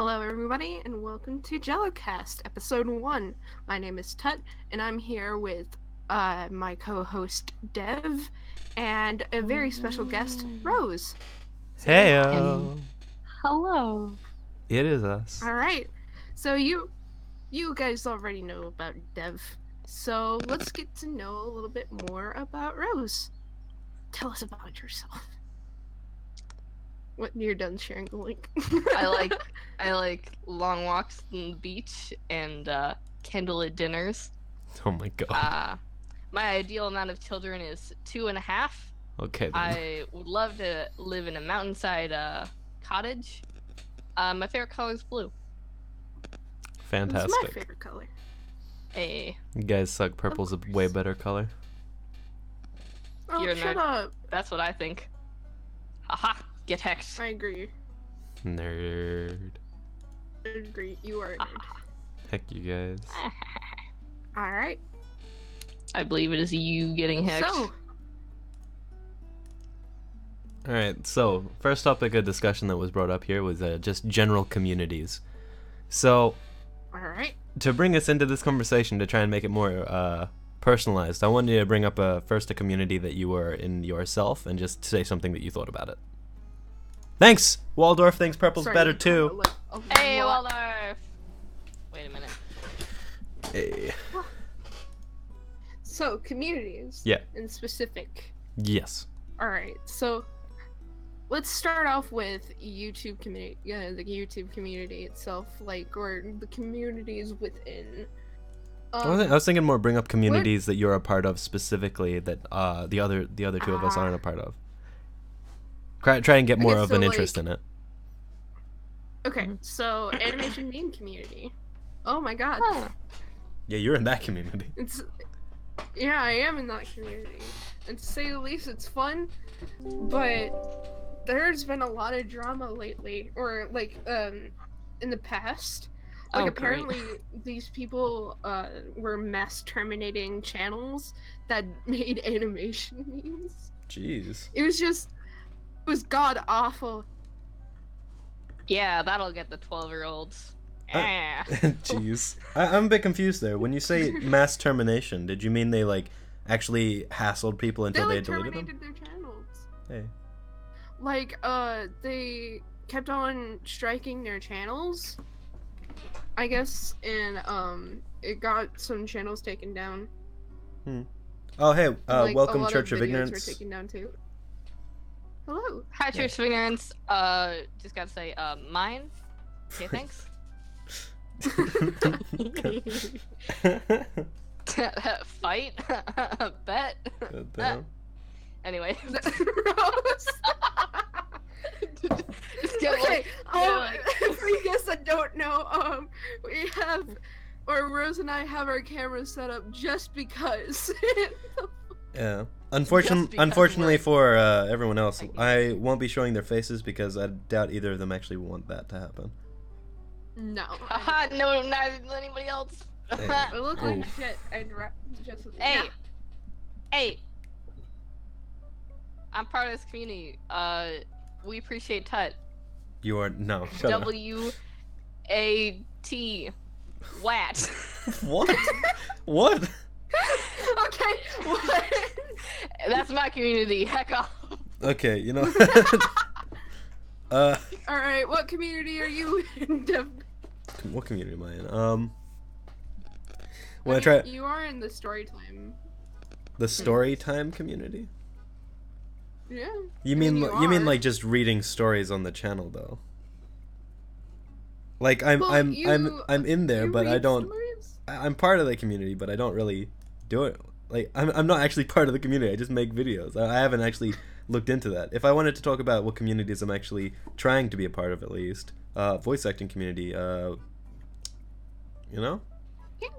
Hello, everybody, and welcome to JelloCast, episode 1. My name is Tutt, and I'm here with my co-host Dev and a very special guest, Rose. Heyo! Hello. It is us. All right, so you guys already know about Dev, so let's get to know a little bit more about Rose. Tell us about yourself. When you're done sharing the link. I like long walks on the beach and candlelit dinners. Oh my god. My ideal amount of children is 2.5. Okay then. I would love to live in a mountainside cottage. My favorite color is blue. Fantastic. It's my favorite color. Hey, You guys suck. Purple's a way better color. Oh, You're shut nerd. up. That's what I think. Haha, get hexed. I agree. Nerd. I agree. You are a nerd. Heck you guys. Alright. I believe it is you getting hexed. So, Alright, so first topic of discussion that was brought up here was just general communities. So, alright. to bring us into this conversation to try and make it more personalized, I wanted to bring up first a community that you were in yourself and just say something that you thought about it. Thanks! Waldorf thinks purple's Sorry, better too. Hey, what? Waldorf! Wait a minute. Hey. So, communities. Yeah. In specific. Yes. Alright, so let's start off with YouTube community. Yeah, the YouTube community itself, or the communities within. I was thinking more bring up communities that you're a part of specifically that the other two of us aren't a part of. Try and get more of an interest in it. Okay, so animation meme community. Oh my god. Huh. Yeah, you're in that community. Yeah, I am in that community. And to say the least, it's fun, but there's been a lot of drama lately, or in the past. Oh, Apparently these people were mass terminating channels that made animation memes. Jeez. It was god awful. Yeah, that'll get the 12-year-olds. Jeez. I'm a bit confused there. When you say mass termination, did you mean they actually hassled people until they deleted them? Terminated their channels. Hey. They kept on striking their channels, I guess, and it got some channels taken down. Oh, hey, A welcome lot Church of videos Ignorance. were taken down too. Hello. Hi, Church of Ignorance. Just gotta say, mine. Okay, thanks. Fight? Bet? Damn. Anyway. Rose. Just get Okay. like, For you guys that don't know, Rose and I have our cameras set up just because. Yeah. Just because Unfortunately we're- for everyone else, Thank you. I won't be showing their faces because I doubt either of them actually want that to happen. No. Haha, no, not anybody else. Hey. I look like Oof. shit. Just. Hey. Hey. I'm part of this community. We appreciate Tutt. You are no. Shut up. W-A-T. WAT. What? What? Okay. What? That's my community. Heck off. Okay, you know. All right. What community are you in? What community am I in? When I try You are in the storytime. the story time community. Yeah. You mean, mean you you mean are. like just reading stories on the channel though? Like I'm Well, I'm in there, you but I read don't. stories? I'm part of the community, but I don't really do it. Like I'm not actually part of the community. I just make videos. I haven't actually looked into that. If I wanted to talk about what communities I'm actually trying to be a part of, at least voice acting community. You know,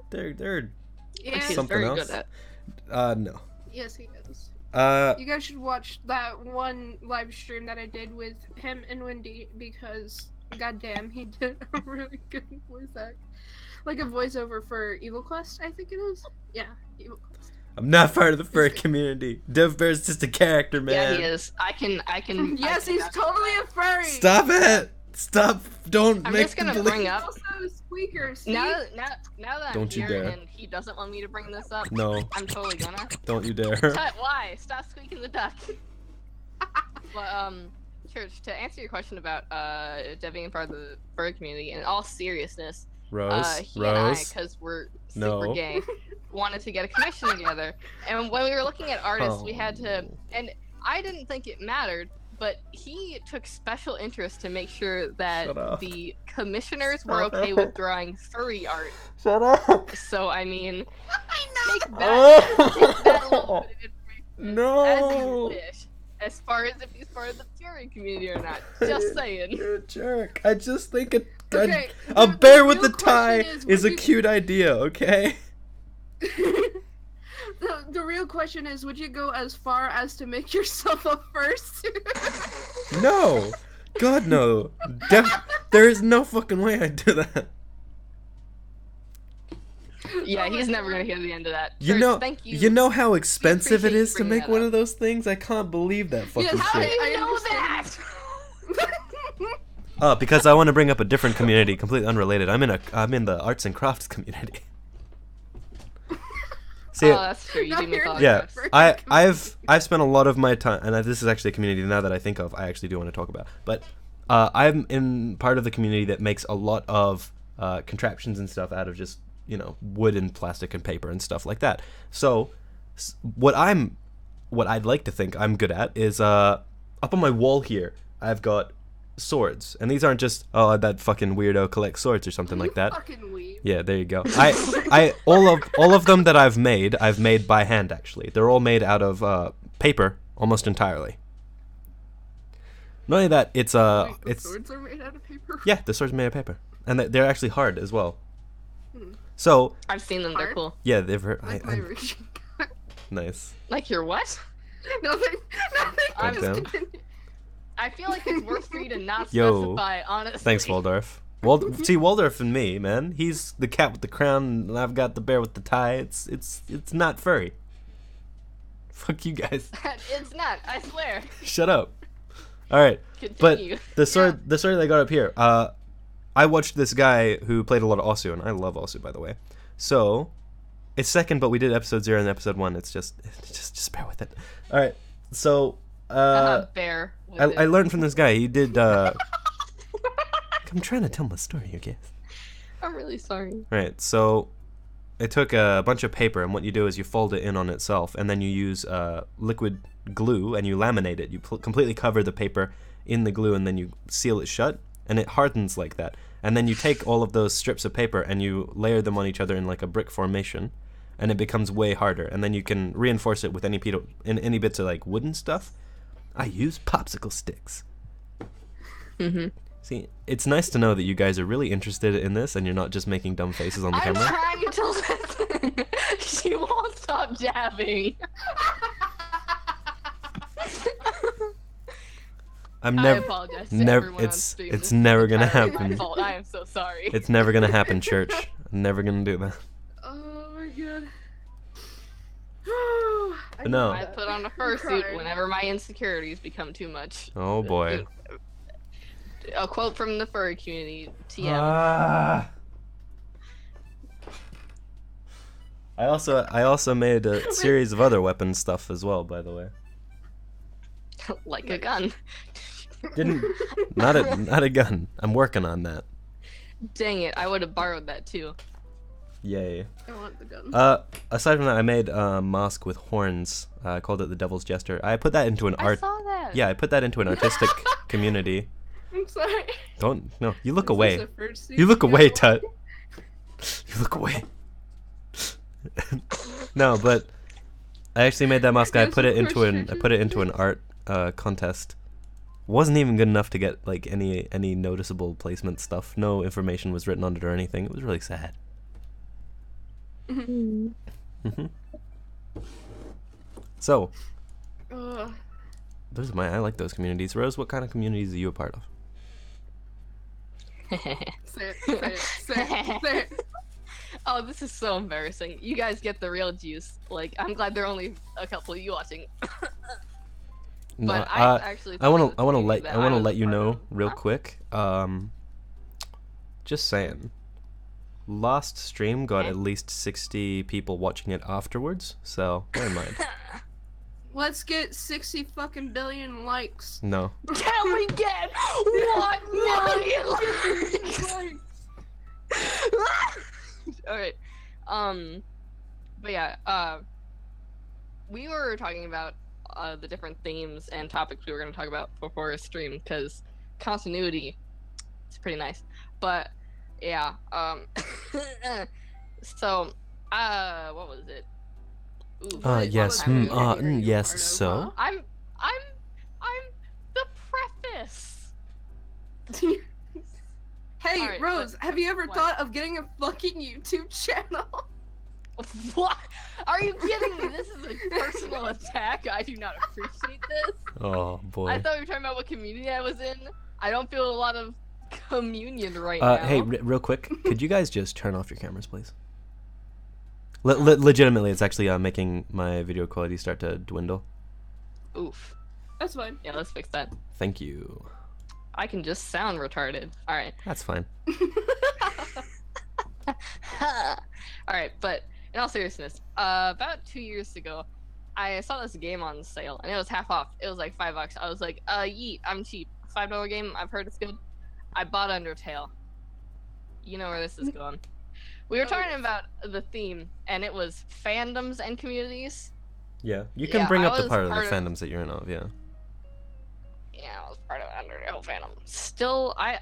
they're Yeah. He's something very else. good at. No. Yes, he is. Uh, You guys should watch that one live stream that I did with him and Wendy because, goddamn, he did a really good voice act. Like a voiceover for Evil Quest, I think it is. Yeah, Evil Quest. I'm not part of the furry community. DevBear's just a character, man. Yeah, he is. I can. Yes, I can he's vouch for totally that. a furry. Stop it! Stop! Don't I'm make just gonna the bring up. Also, Squeaker, see? Now that I'm Don't you here dare. and he doesn't want me to bring this up, No, I'm totally gonna. don't you dare. Tutt, why? Stop squeaking the duck. But Church, to answer your question about Dev being part of the furry community, in all seriousness, Rose, he and I, Rose. because we're super No. gay, wanted to get a commission together. And when we were looking at artists, we had to, and I didn't think it mattered, but he took special interest to make sure that Shut up. the commissioners were Stop okay it. with drawing furry art. Shut up! So I mean, I take know. that, take that little bit of information No. as you wish, as far as if he's part of the furry community or not. Just saying. You're a jerk. I just think Okay, a the bear with real the tie question is a would you- cute idea, okay? The real question is, would you go as far as to make yourself a fursuit? No! God, no. There is no fucking way I'd do that. Yeah, Oh my he's never God. gonna hear the end of that. You Church, know, thank you. you know how expensive it appreciate is you to bringing make that one up. of those things? I can't believe that fucking Yes, How do shit. you I know that? understand. Because I want to bring up a different community, completely unrelated. I'm in the arts and crafts community. See, Oh, that's true. You Not do make here. all yeah, Furry I've spent a lot of my time, and this is actually a community now that I think of. I actually do want to talk about, but I'm in part of the community that makes a lot of contraptions and stuff out of just wood and plastic and paper and stuff like that. So what I'd like to think I'm good at is up on my wall here I've got swords, and these aren't just that fucking weirdo collects swords or something like that. Fucking weeb. Yeah, there you go. I all of them that I've made by hand actually. They're all made out of paper almost entirely. Not only that, Wait, the it's swords are made out of paper. yeah, the swords are made of paper, and they're actually hard as well. Hmm. So I've seen them. They're Hard? cool. yeah, they've Like my original. nice. Like your what? Nothing. I'm Goddamn. just kidding. I feel like it's worth for you to not Yo. specify, honestly. Thanks, Waldorf. See, Waldorf and me, man. He's the cat with the crown, and I've got the bear with the tie. It's not furry. Fuck you guys. It's not. I swear. Shut up. All right. But Continue. the sword that I got up here, I watched this guy who played a lot of Osu, and I love Osu, by the way. So it's second, but we did episode 0 and episode 1. It's just bear with it. All right. So Bear. with I it. learned from this guy. He did. I'm trying to tell my story, you guys. I'm really sorry. Right. So I took a bunch of paper, and what you do is you fold it in on itself, and then you use liquid glue and you laminate it. You completely cover the paper in the glue, and then you seal it shut, and it hardens like that. And then you take all of those strips of paper and you layer them on each other in like a brick formation, and it becomes way harder. And then you can reinforce it with any bits of like wooden stuff. I use popsicle sticks. Mm-hmm. See, it's nice to know that you guys are really interested in this, and you're not just making dumb faces on the I'm camera. trying to listen. She won't stop jabbing. I'm I never. apologize to never- everyone on it's- stream. it's This is never gonna entirely happen. My fault. I am so sorry. It's never gonna happen, church. I'm never gonna do that. Oh my god. I No. I put on a fursuit crying. whenever my insecurities become too much. Oh boy. A quote from the furry community. TM. Ah. I also made a series of other weapon stuff as well, by the way. Like a gun. Not a gun. I'm working on that. Dang it! I would have borrowed that too. Yay. I want the gun. Aside from that, I made a mask with horns. I called it the Devil's Jester. I put that into an I art. saw that. Yeah, I put that into an artistic community. I'm sorry. Don't no. You look Is away. this a fursuit You look you away, got? Tutt. You look away. No, but I actually made that mask. I Yes, put it of into course an you I did. put it into an art contest. Wasn't even good enough to get like any noticeable placement stuff. No information was written on it or anything. It was really sad. hmm So Ugh. I like those communities. Rose, what kind of communities are you a part of? Say it, say it, say it, say it. Oh, this is so embarrassing. You guys get the real juice. Like, I'm glad there are only a couple of you watching. No, But I actually I want to let let you know of. real Huh? quick. Just saying. Last stream got at least 60 people watching it afterwards, so bear in mind. Let's get 60 fucking billion likes. No. Can we get 1 million likes? Alright. But yeah, we were talking about the different themes and topics we were going to talk about before a stream, because continuity is pretty nice. But yeah, so what was it? Ooh, yes, yes, so? I'm the preface. Hey, Alright, Rose, have you ever what? thought of getting a fucking YouTube channel? What? Are you kidding me? This is a personal attack. I do not appreciate this. Oh boy. I thought we were talking about what community I was in. I don't feel a lot of communion right now. Hey, real quick, could you guys just turn off your cameras, please? Legitimately, it's actually making my video quality start to dwindle. Oof. That's fine. Yeah, let's fix that. Thank you. I can just sound retarded. Alright. That's fine. Alright, but in all seriousness, about 2 years ago, I saw this game on sale, and it was half off. It was like $5. I was like, yeet, I'm cheap. $5 game, I've heard it's good. I bought Undertale. You know where this is going. We were talking about the theme, and it was fandoms and communities. Yeah, you can Yeah, bring I up the was part of the part of- fandoms that you're in of, yeah. Yeah, I was part of Undertale fandom. Still, I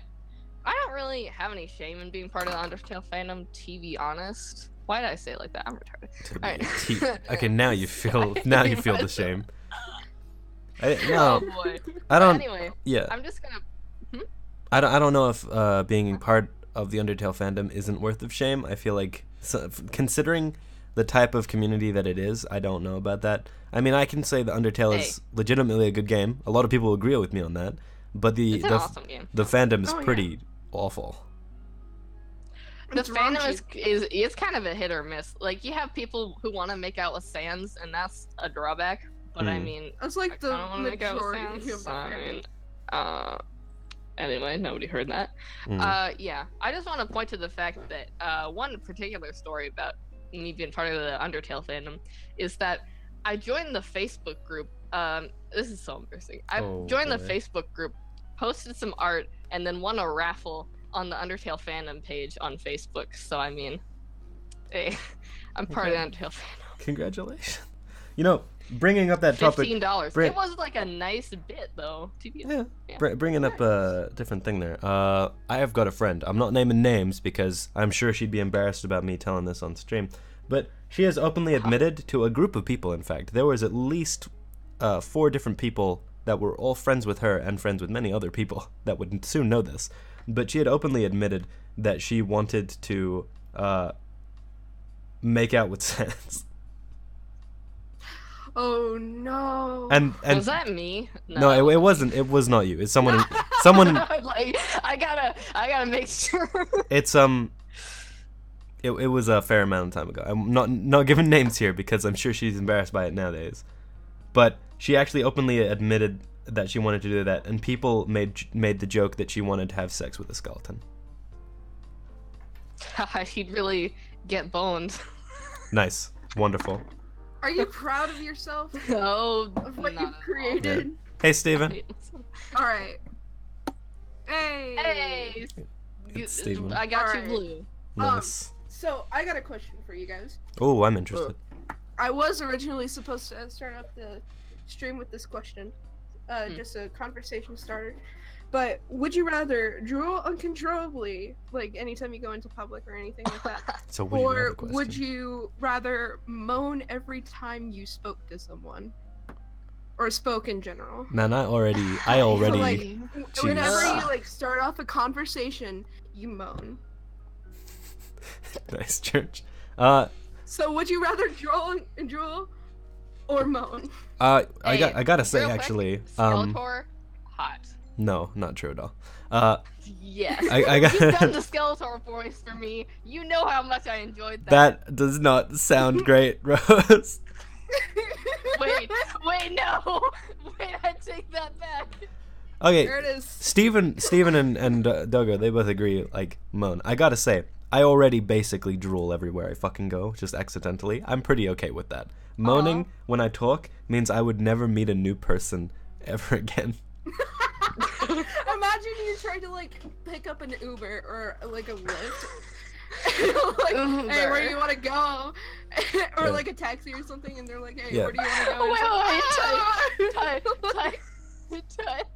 don't really have any shame in being part of the Undertale fandom, to be honest. Why did I say it like that? I'm retarded. Alright. Okay, now you feel the shame. Oh No, boy. I don't. Anyway, Yeah, I'm just gonna. I don't know if being part of the Undertale fandom isn't worth of shame. I feel like, considering the type of community that it is, I don't know about that. I mean, I can say that Undertale is legitimately a good game. A lot of people agree with me on that. But It's an awesome game. the fandom is Oh, yeah. pretty awful. The It's fandom raunchy. is kind of a hit or miss. Like, you have people who want to make out with Sans, and that's a drawback. But I mean, That's I like the don't want to make out with majority Sans. of the I fandom. mean, anyway, nobody heard that. Yeah, I just want to point to the fact that one particular story about me being part of the Undertale fandom is that I joined the Facebook group. This is so embarrassing. I joined the Facebook group, posted some art, and then won a raffle on the Undertale fandom page on Facebook. So I mean, hey, I'm part of the Undertale fandom. Congratulations. You know, bringing up that topic. $15. It was like a nice bit though. Yeah. Bringing up a different thing there. I have got a friend. I'm not naming names because I'm sure she'd be embarrassed about me telling this on stream. But she has openly admitted to a group of people, in fact. There was at least 4 different people that were all friends with her and friends with many other people that would soon know this. But she had openly admitted that she wanted to make out with Sans. Oh no. And Was that me? No, it wasn't. It was not you. It's someone. Someone. Like, I gotta make sure. It's It was a fair amount of time ago. I'm not giving names here because I'm sure she's embarrassed by it nowadays. But she actually openly admitted that she wanted to do that, and people made the joke that she wanted to have sex with a skeleton. He'd really get boned. Nice, wonderful. Are you proud of yourself? No, Of what not you've at all. created? Hey, Steven. Alright. Hey! Hey, It's Steven. I got you Alright. blue. Nice. So, I got a question for you guys. Oh, I'm interested. I was originally supposed to start up the stream with this question. Just a conversation starter. But would you rather drool uncontrollably, like anytime you go into public or anything like that? So would you rather Or question? would you rather moan every time you spoke to someone? Or spoke in general? Man, I already like, choose. Whenever you like start off a conversation, you moan. Nice, church. So would you rather drool or moan? I Hey, gotta say real quick, actually, Skeletor, hot. no, not true at all. Yes. I got You've done the Skeletor voice for me. You know how much I enjoyed that. that does not sound great, Rose. Wait, no. Wait, I take that back. Okay, There it is. Steven and Duggar, they both agree, like, moan. I gotta say, I already basically drool everywhere I fucking go, just accidentally. I'm pretty okay with that. Moaning when I talk means I would never meet a new person ever again. Imagine you trying to like pick up an Uber or like a Lyft. Like, hey, where do you want to go? Or like a taxi or something, and they're like, hey, where do you want to go? Tutt.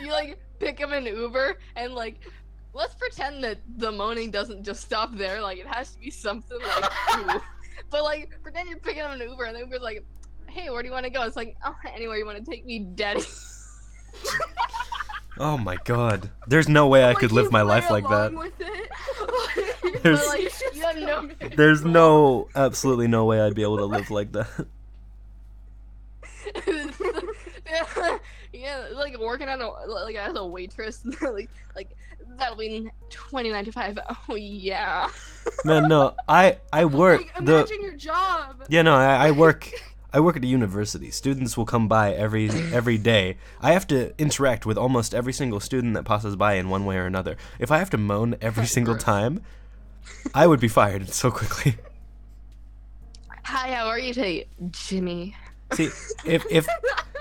You like pick up an Uber and like, let's pretend that the moaning doesn't just stop there. Like it has to be something like, ooh. But like pretend you're picking up an Uber and the Uber's like, hey, where do you want to go? It's like, oh, anywhere you want to take me, daddy. Oh my god. There's no way I could live my life like that. There's absolutely no way I'd be able to live like that. Yeah, like working as a waitress, like that'll be $29.95. Oh yeah. Man, no, I work. Like, imagine your job. Yeah, no, I work. I work at a university. Students will come by every day. I have to interact with almost every single student that passes by in one way or another. If I have to moan every single time, I would be fired so quickly. Hi, how are you today, Jimmy? See, if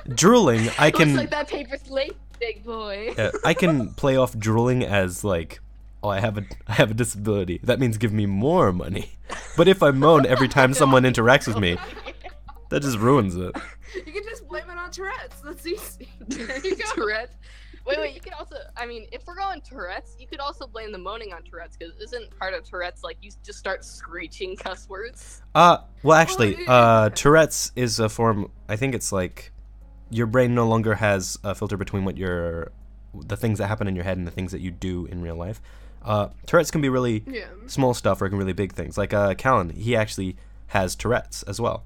drooling, I can. Looks like that paper's late, big boy. Yeah, I can play off drooling as like, oh, I have a disability. That means give me more money. But if I moan every time someone interacts with me, that just ruins it. You can just blame it on Tourette's. That's easy. There you go. Tourette's. Wait. You can also, I mean, if we're going Tourette's, you could also blame the moaning on Tourette's, because isn't part of Tourette's like you just start screeching cuss words? Well, actually, Tourette's is a form. I think it's like your brain no longer has a filter between the things that happen in your head and the things that you do in real life. Tourette's can be really small stuff, or it can be really big things. Like Callan, he actually has Tourette's as well.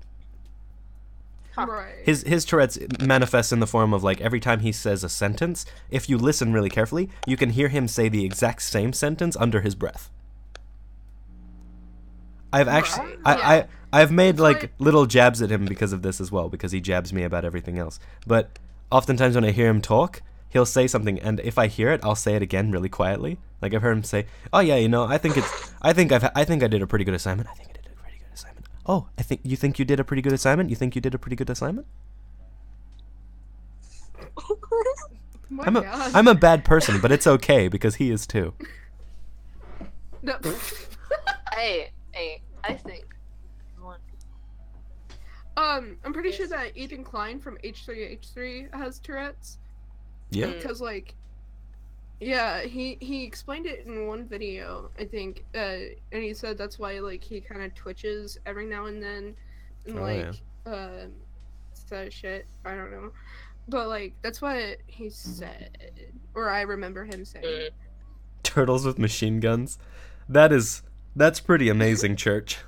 Right. His Tourette's manifests in the form of like every time he says a sentence, if you listen really carefully, you can hear him say the exact same sentence under his breath. I've actually I've made like little jabs at him because of this as well, because he jabs me about everything else. But oftentimes when I hear him talk, he'll say something, and if I hear it, I'll say it again really quietly. Like I've heard him say, "Oh yeah, you know, I think I did a pretty good assignment. I think I did a pretty good assignment. Oh, you think you did a pretty good assignment? You think you did a pretty good assignment?" I'm a bad person, but it's okay because he is too. No. Hey, I think. I'm pretty sure that Ethan Klein from H3H3 has Tourette's. Yeah. Because like, yeah, he explained it in one video, I think, and he said that's why like he kind of twitches every now and then, and so shit. I don't know, but like that's what he said, or I remember him saying. Turtles with machine guns. That's pretty amazing, Church.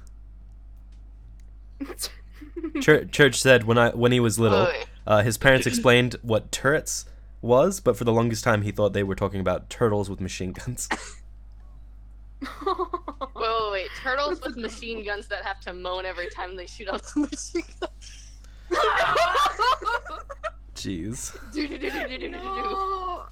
Church said when he was little, his parents explained what turrets was, but for the longest time he thought they were talking about turtles with machine guns. Wait. Turtles with machine guns that have to moan every time they shoot out the machine gun. Jeez. No.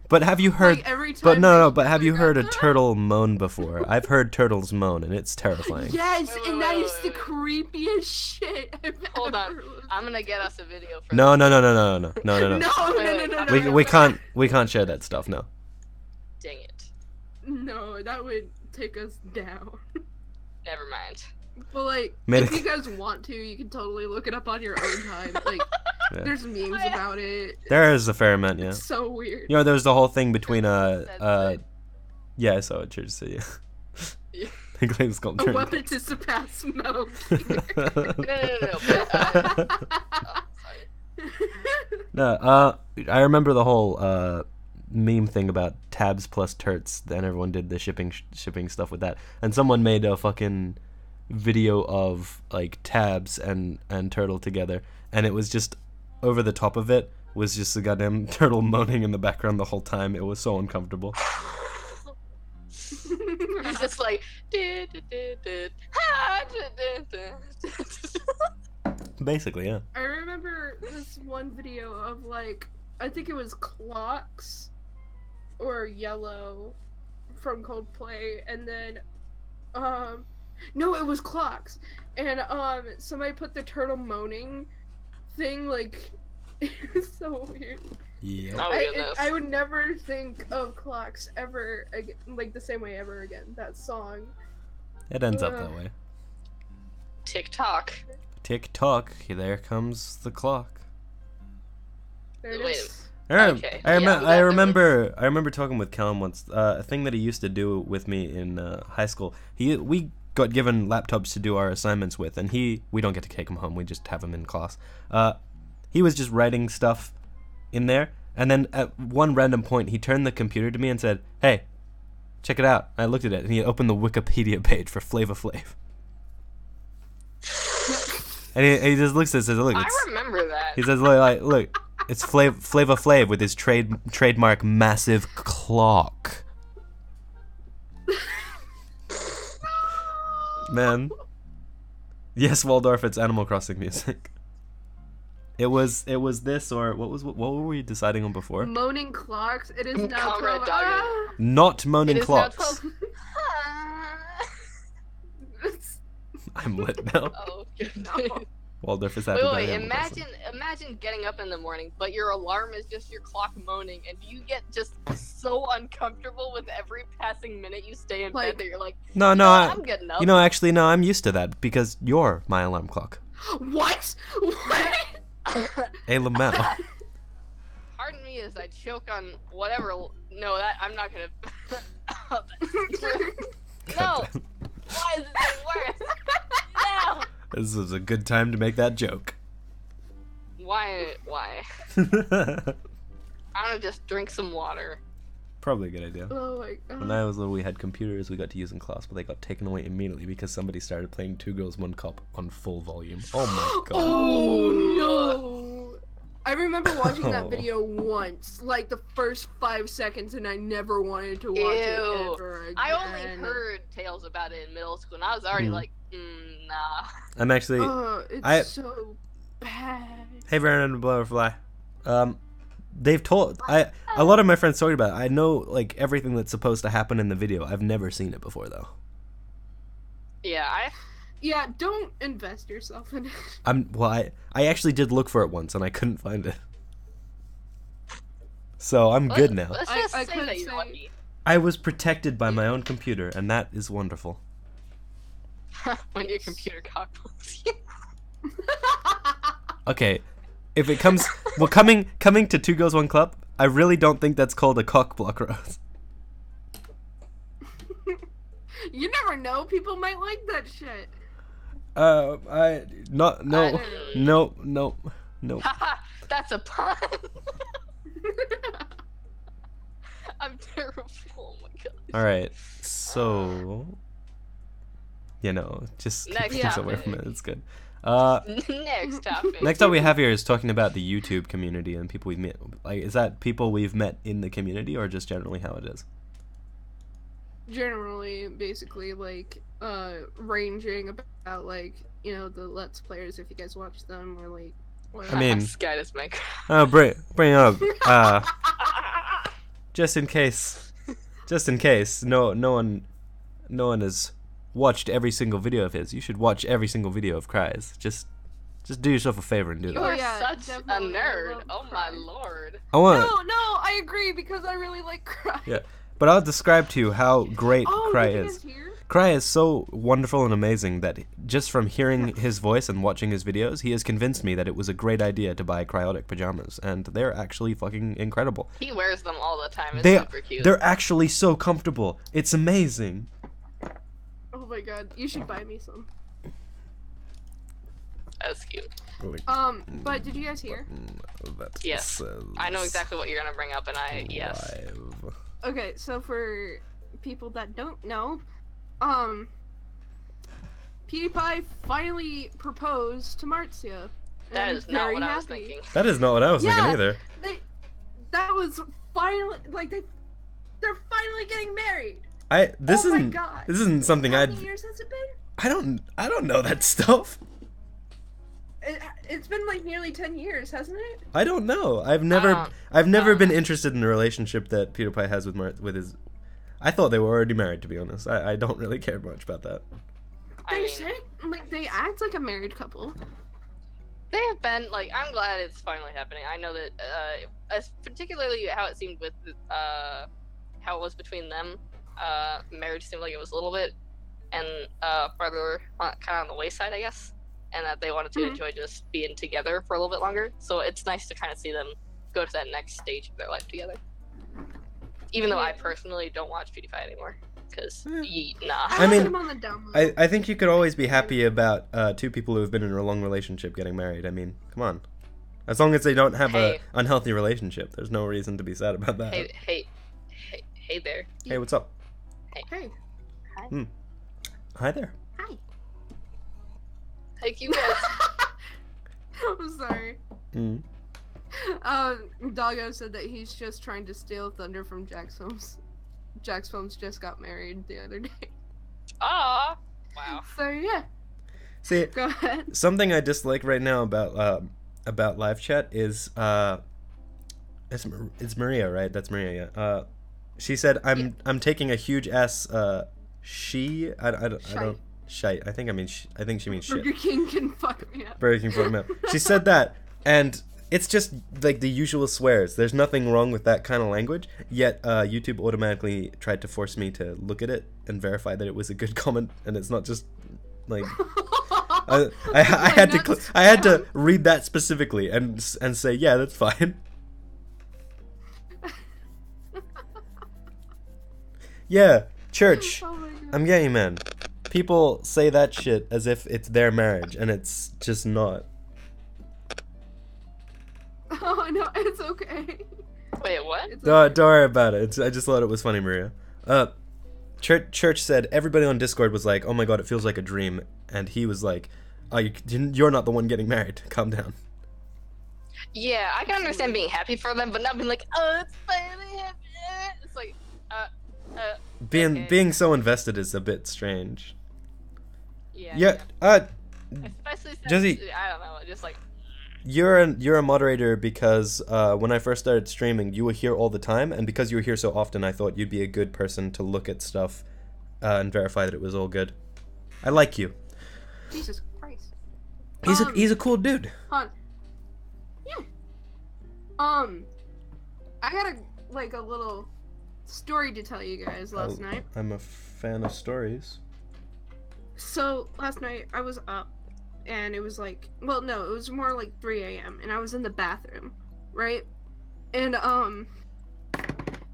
But have you heard? Like every time but no. But have you heard a turtle moan before? I've heard turtles moan, and it's terrifying. Yes, and that is the creepiest shit I've Hold on, ever listened. I'm gonna get us a video for No. No. We can't share that stuff. No. Dang it. No, that would take us down. Never mind. But like, if you guys want to, you can totally look it up on your own time. Like, there's memes about it. There is a fair amount, yeah. It's so weird. You know, there's the whole thing between yeah, I saw it. Church say yeah. The claim's called A weapon to surpass Metal Gear. No, I remember the whole meme thing about tabs plus turts, and everyone did the shipping stuff with that, and someone made a fucking video of like tabs and turtle together, and it was just over the top of it was just the goddamn turtle moaning in the background the whole time. It was so uncomfortable. It's just like Basically, yeah. I remember this one video of like, I think it was Clocks or Yellow from Coldplay, and then no, it was Clocks, and somebody put the turtle moaning thing, like, it was so weird. Yeah. Oh, I would never think of Clocks ever again, like the same way ever again. That song. It ends up that way. TikTok. Tick tock, there comes the clock. There it Wait. is. Okay, I yeah, remember talking with Callum once. A thing that he used to do with me in high school. We got given laptops to do our assignments with, and we don't get to take them home. We just have them in class. He was just writing stuff in there, and then at one random point, he turned the computer to me and said, "Hey, check it out." I looked at it, and he opened the Wikipedia page for Flava Flav. And he just looks at it and says, "Look, I remember that. he says, look, it's Flava Flav with his trademark massive clock." Man. Yes, Waldorf, it's Animal Crossing music. It was this, or what were we deciding on before? Moaning Clocks. It is now Comrade 12. Dogger. Not moaning It is now clocks. 12. I'm lit now. Oh, goodness. Waldorf is happy about Wait, Animal Crossing. imagine getting up in the morning, but your alarm is just your clock moaning, and you get just so uncomfortable with every passing minute you stay in bed that you're like, No, I'm getting up. actually, no, I'm used to that because you're my alarm clock. What? What? Hey, Lamau. Pardon me as I choke on whatever. No, I'm not gonna. No. Why is it getting worse? No. This is a good time to make that joke. Why? I'm gonna just drink some water. Probably a good idea. Oh my god. When I was little, we had computers we got to use in class, but they got taken away immediately because somebody started playing Two Girls, One Cup on full volume. Oh my god. Oh no! I remember watching that Oh. video once, like the first 5 seconds, and I never wanted to watch it Ew. ever again. I only heard tales about it in middle school, and I was already like, nah. I'm actually. It's so bad. Hey, Vernon and Butterfly. They've told a lot of my friends talked about it. I know like everything that's supposed to happen in the video. I've never seen it before though. Yeah, Yeah, don't invest yourself in it. I actually did look for it once and I couldn't find it. So I'm good now. Let's just I say couldn't that you're say- lucky. I was protected by my own computer, and that is wonderful. When your computer cockblocks you. Okay, if it comes, well, coming to Two Girls One Club, I really don't think that's called a cock block, Rose. You never know. People might like that shit. No. Haha, that's a pun. I'm terrible. Oh my god. All right, so just keep Next things away topic. from it. It's good. Next topic. Next up we have here is talking about the YouTube community and people we've met. Like, is that people we've met in the community or just generally how it is? Generally, basically, like, ranging about, like, the Let's Players, if you guys watch them, or, like, whatever. I mean, Sky does make. bring up. Just in case, no one has watched every single video of his. You should watch every single video of Cry's. Just do yourself a favor and do You that. Oh, are yeah, such a definitely. I nerd. love Oh my Cry. lord. I want, No, I agree, because I really like Cry. yeah, but I'll describe to you how great Oh, Cry did you is. guys hear? Cry is so wonderful and amazing that just from hearing his voice and watching his videos, he has convinced me that it was a great idea to buy cryotic pajamas, and they're actually fucking incredible. He wears them all the time. It's They super cute. they're actually so comfortable. It's amazing. Oh my god, you should buy me some. That's cute. But did you guys hear? That Yes. says I know exactly what you're gonna bring up, and yes. live. Okay, so for people that don't know, PewDiePie finally proposed to Marcia. That and is I'm not very what I was happy. thinking. That is not what I was thinking Yeah. either. That was finally, like, they're finally getting married. This Oh my isn't God. this isn't something How I'd many years has it been? I don't know that stuff. It's been like nearly 10 years, hasn't it? I don't know. I've never been interested in the relationship that PewDiePie has with his. I thought they were already married, to be honest. I don't really care much about that. They say like they act like a married couple. They have been like. I'm glad it's finally happening. I know that, as particularly how it seemed with how it was between them. Marriage seemed like it was a little bit, and further kind of on the wayside, I guess. And that they wanted to enjoy just being together for a little bit longer. So it's nice to kind of see them go to that next stage of their life together. Even though I personally don't watch PewDiePie anymore. Because, nah. I mean, I think you could always be happy about two people who have been in a long relationship getting married. I mean, come on. As long as they don't have an unhealthy relationship, there's no reason to be sad about that. Hey there. Hey, what's up? Hey. Hi. Hi there. Hi. Like you guys. I'm sorry. Doggo said that he's just trying to steal thunder from Jack's Films. Jack's Films just got married the other day. Ah. Wow. So yeah. See, go ahead. Something I dislike right now about live chat is it's Maria, right? That's Maria. Yeah. She said I'm taking a huge ass. She I don't. Shite. I think she means shit. Burger King can fuck me up. Burger King fuck me up. She said that, and it's just like the usual swears. There's nothing wrong with that kind of language. Yet YouTube automatically tried to force me to look at it and verify that it was a good comment, and it's not just like I had to read that specifically and say yeah, that's fine. Yeah, church. Oh my God. I'm getting man. People say that shit as if it's their marriage, and it's just not. Oh no, it's okay. Wait, what? It's Don't worry about it. I just thought it was funny, Maria. Church said everybody on Discord was like, "Oh my God, it feels like a dream," and he was like, "Oh, you're not the one getting married. Calm down." Yeah, I can understand being happy for them, but not being like, "Oh, it's finally happening." It's like, being so invested is a bit strange. Yeah. Especially since, Jesse, I don't know, just like. You're a moderator because when I first started streaming, you were here all the time, and because you were here so often, I thought you'd be a good person to look at stuff and verify that it was all good. I like you. Jesus Christ. He's a cool dude. Yeah. I got a little story to tell you guys last night. I'm a fan of stories. So last night I was up, and it was like, well, no, it was more like 3 a.m. and I was in the bathroom, right? And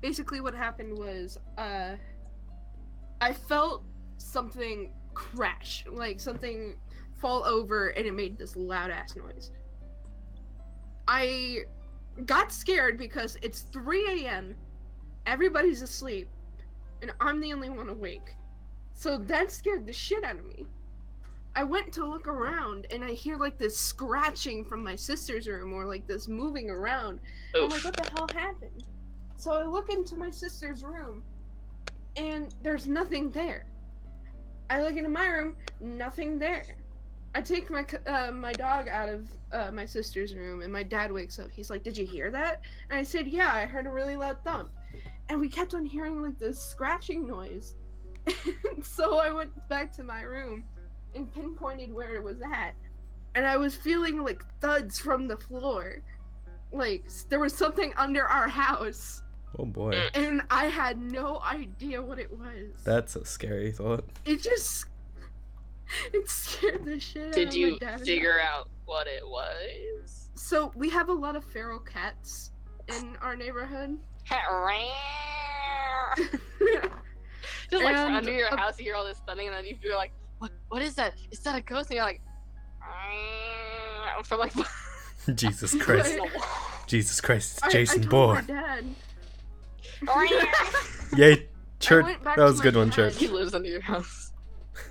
basically what happened was I felt something crash, like something fall over, and it made this loud ass noise. I got scared because it's 3 a.m. Everybody's asleep, and I'm the only one awake. So that scared the shit out of me. I went to look around, and I hear like this scratching from my sister's room, or like this moving around. I'm like, what the hell happened? So I look into my sister's room, and there's nothing there. I look into my room, nothing there. I take my dog out of my sister's room, and my dad wakes up. He's like, "Did you hear that?" And I said, "Yeah, I heard a really loud thump." And we kept on hearing like this scratching noise. So I went back to my room and pinpointed where it was at. And I was feeling like thuds from the floor. Like there was something under our house. Oh boy. And I had no idea what it was. That's a scary thought. It scared the shit out of me. Did you figure out what it was? So we have a lot of feral cats in our neighborhood. Just like under your house, you hear all this thudding, and then you're like, "What is that? Is that a ghost?" And you're like, from like. Jesus Christ! Jesus Christ! It's Jason I told Bourne. my dad. Yay! Church. That was a good one, Church. He lives under your house.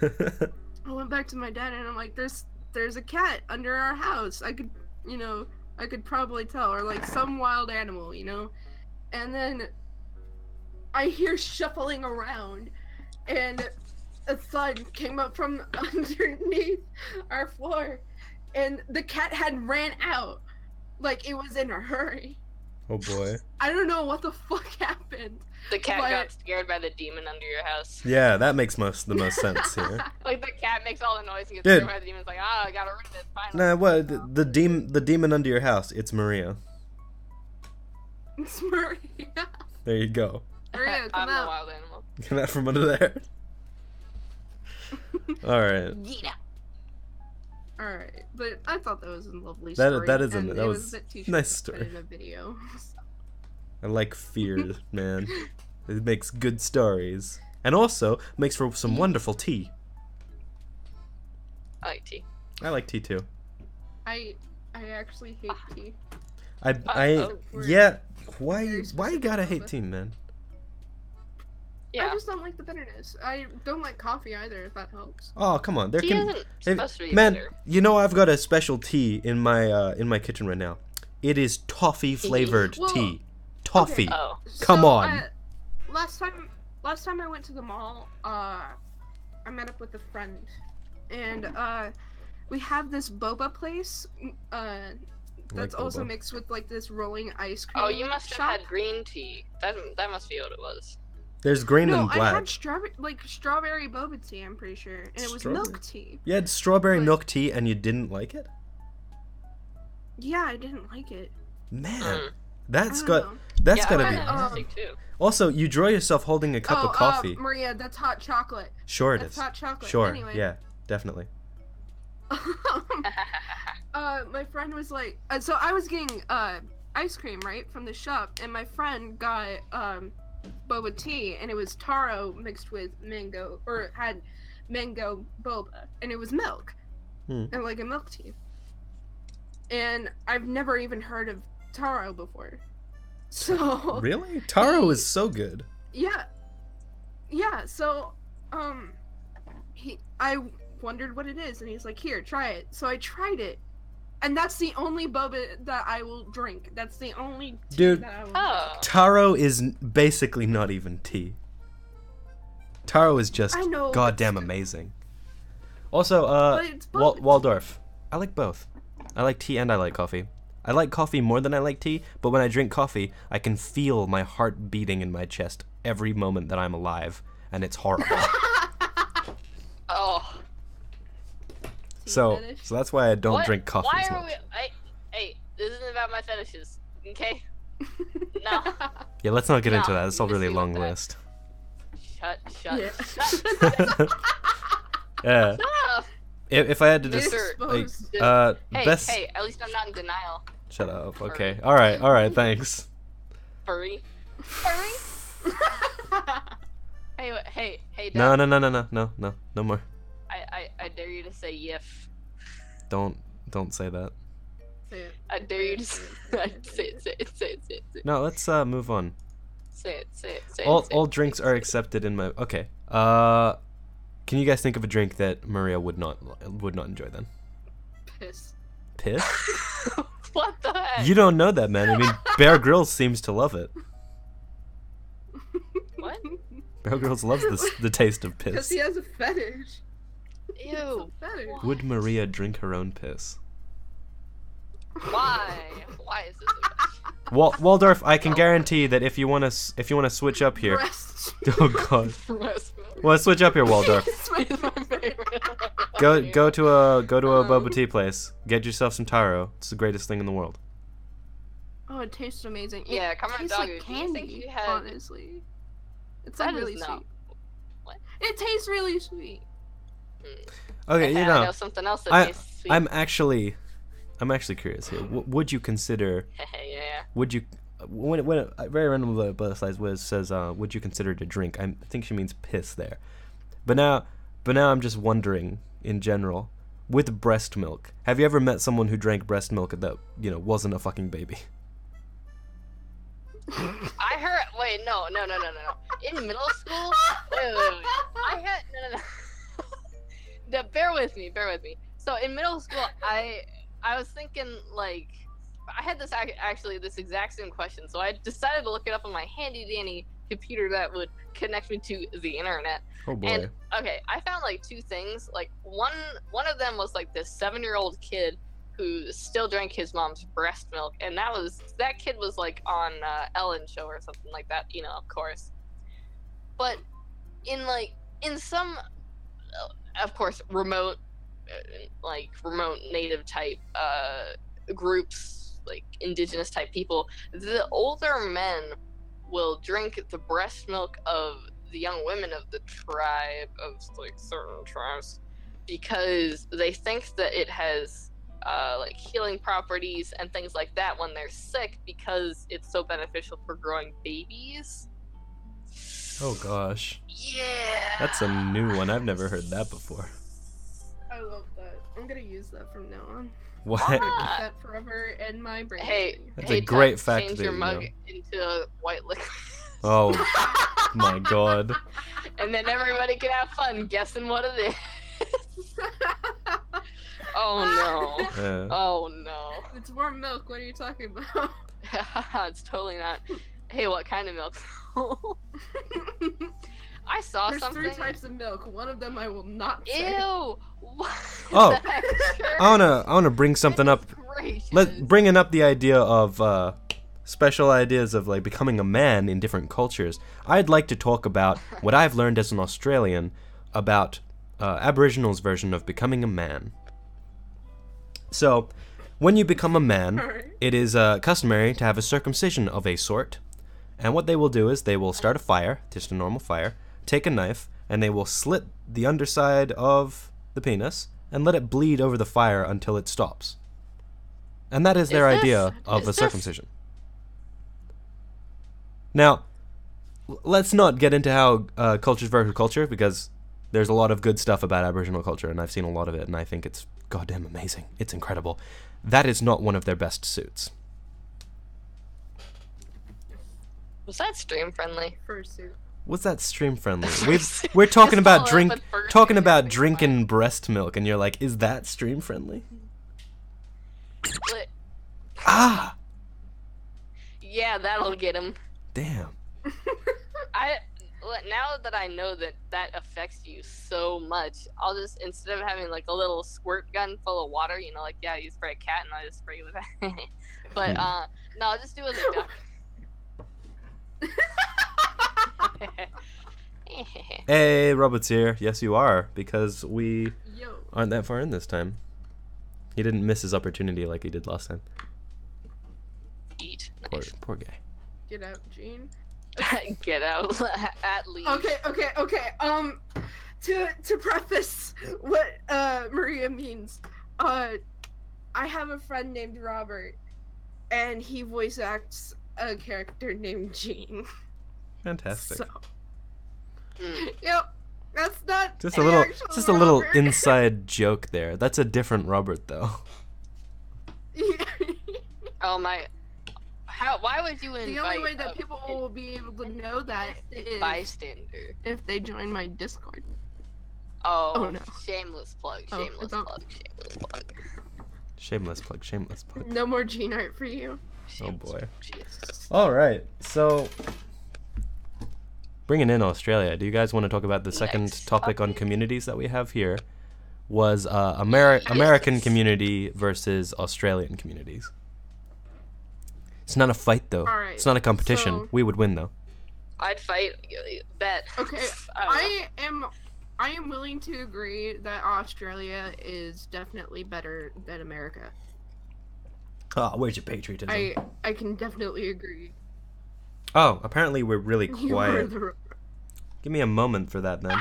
I went back to my dad, and I'm like, "There's a cat under our house. I could probably tell, or like some wild animal, you know." And then I hear shuffling around, and a thud came up from underneath our floor, and the cat had ran out, like it was in a hurry. Oh boy. I don't know what the fuck happened. The cat But- got scared by the demon under your house. Yeah, that makes the most sense here. Like the cat makes all the noise and gets Dude. scared by the demon's like, I got rid of it finally. Nah, what the demon under your house? It's Maria. It's Maria. There you go. Maria, I'm come the out. wild animal. Get out from under there. All right. Yeah. Alright, but I thought that was a lovely That- story. that is a- and that it was a bit too nice short to put story. in a video. I like fear, man. It makes good stories, and also makes for some wonderful tea. I like tea. I like tea too. I actually hate tea. Uh-oh. Yeah. Why Very you specific gotta about hate it. tea, man? Yeah. I just don't like the bitterness. I don't like coffee either, if that helps. Oh, come on. There Tea can isn't Hey, supposed to be man, bitter. you know I've got a special tea in my kitchen right now. It is toffee flavored Well, tea. Toffee. okay. Oh. Come on. Last time I went to the mall, I met up with a friend, and we have this boba place. That's also boba. mixed with like this rolling ice cream. Oh, you must have shop. had green tea. That must be what it was. There's green No, and I black. had strawberry boba tea. I'm pretty sure, and it was Strawberry? milk tea. You had strawberry Like- milk tea and you didn't like it? Yeah, I didn't like it. Man, Mm. that's I got don't know. that's Yeah, gotta I be. had Um, milk too. Also, you draw yourself holding a cup of coffee. Maria, that's hot chocolate. Sure it That's is. hot chocolate. Sure. Anyway. Yeah, definitely. My friend was like, so I was getting ice cream right from the shop, and my friend got boba tea, and it was taro mixed with mango, or it had mango boba, and it was milk, and like a milk tea. And I've never even heard of taro before, so Really? Taro is so good. yeah. So I wondered what it is, and he's like, "Here, try it." So I tried it, and that's the only boba that I will drink. That's the only tea Dude. that I will Oh. Taro is basically not even tea. Taro is just I know, but goddamn still. amazing. Also, But it's boba. Waldorf. I like both. I like tea and I like coffee. I like coffee more than I like tea, but when I drink coffee, I can feel my heart beating in my chest every moment that I'm alive, and it's horrible. Oh. so fetish? that's why I don't What? drink coffee Why as are much. we? Hey, this isn't about my fetishes, okay? No. Yeah, let's not get into No, that. It's a you really just long leave it at list. Shut. Yeah. Yeah. Shut up. If I had to They're just exposed. Hey, best. hey, at least I'm not in denial. Shut up. Okay. All right. Thanks. Furry. Furry? Hey, No, Dad. no more. I dare you to say yif. Don't say that. Say it. I dare you to say it. No, let's move on. Say it. All drinks are accepted in my. Okay. Can you guys think of a drink that Maria would not enjoy then? Piss. Piss? What the heck? You don't know that, man. I mean, Bear Grylls seems to love it. What? Bear Grylls loves the taste of Because piss. he has a fetish. Ew. Fetish. Would Maria drink her own piss? Why? Why is this a question? Waldorf, I can guarantee that if you want to switch up here. Breast. Oh God. Breast milk. Well, switch up here, Waldorf. It's my favorite. Go to a boba tea place. Get yourself some taro. It's the greatest thing in the world. Oh, it tastes amazing. It Yeah, come on, tastes doggy. like Do you think candy, you had- honestly. It's That like is really not- sweet. What? It tastes really sweet. Okay, I you know know, something else that I- tastes sweet. I'm actually curious here. Would you consider? Yeah. Would you? When a very random butterflies was says, would you consider it a drink? I think she means piss there. But now I'm just wondering in general. With breast milk, have you ever met someone who drank breast milk that wasn't a fucking baby? I heard. Wait, no. In middle school, wait. I had no. Bear with me. So in middle school, I was thinking I had this exact same question. So I decided to look it up on my handy dandy computer that would connect me to the internet. Oh boy. And okay, I found like 2 things. Like one of them was like this 7-year-old kid who still drank his mom's breast milk, and that kid was like on Ellen show or something like that, you know, of course. But in some of course remote native type groups, like indigenous type people, the older men will drink the breast milk of the young women of the tribe, of like certain tribes, because they think that it has like healing properties and things like that when they're sick, because it's so beneficial for growing babies. Oh gosh. Yeah. That's a new one. I've never heard that before. I love that. I'm gonna use that from now on. What? I'm gonna keep that forever in my brain. Hey, That's a great Tutt, fact change that your you mug know. into a white liquid. Oh my god. And then everybody can have fun guessing what it is. Oh no. Yeah. Oh no. It's warm milk. What are you talking about? It's totally not. Hey, what kind of milk? I saw There's something. 3 types of milk. One of them I will not say. Ew. What Oh, the heck? I wanna bring something up. Bringing up the idea of special ideas of like becoming a man in different cultures. I'd like to talk about what I've learned as an Australian about Aboriginals' version of becoming a man. So, when you become a man, Alright. it is customary to have a circumcision of a sort. And what they will do is they will start a fire, just a normal fire, take a knife, and they will slit the underside of the penis and let it bleed over the fire until it stops. And that is their idea of a circumcision. Now, let's not get into how culture's versus culture, because there's a lot of good stuff about Aboriginal culture, and I've seen a lot of it, and I think it's goddamn amazing. It's incredible. That is not one of their best suits. Was that stream friendly? Fursuit. What's that stream friendly? We're talking about follow up with fursuit. drinking breast milk, and you're like, is that stream friendly? But, Ah, yeah, that'll get him. damn. Now that I know that affects you so much, I'll just, instead of having like a little squirt gun full of water, you know, like, yeah, you spray a cat and I just spray with that. But no, I'll just do it like that. Hey, Robert's here. Yes, you are, because we Yo. aren't that far in this time. He didn't miss his opportunity like he did last time. Eat. Poor guy. Get out, Gene. Get out. At least. Okay. To preface what Maria means, I have a friend named Robert, and he voice acts a character named Gene. Fantastic. So, yep, that's not Just an a little, actual just a little Robert. inside joke there. That's a different Robert, though. Oh my. Why would you invite The only way that people will be able to know that is bystander? if they join my Discord. Oh, Oh, no. Shameless plug. Oh, Shameless it's not- plug. Shameless plug. Shameless plug, shameless plug. No more Gene art for you. Oh boy. Jesus. All right, so bringing in Australia, do you guys want to talk about the second Next topic on topic. communities that we have here? Was American community versus Australian communities. It's not a fight though. All right, It's not a competition. so- We would win though. I'd fight. Bet. Okay, I don't know. I am willing to agree that Australia is definitely better than America. Oh, where's your patriotism? I can definitely agree. Oh, apparently we're really You are quiet. the Give me a moment for that then.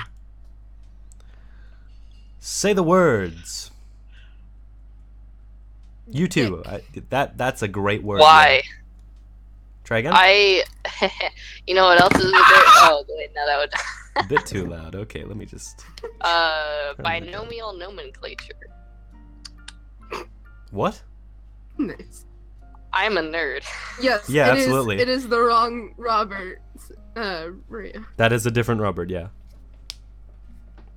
Say the words. You too. That's a great word. Why? Try again. You know what else is a bit? Oh wait, no, that would. A bit too loud. Okay, let me just. Binomial nomenclature. What? Nice. I'm a nerd. Yes. Yeah, it is- absolutely. it is the wrong Robert. Maria. That is a different Robert. Yeah.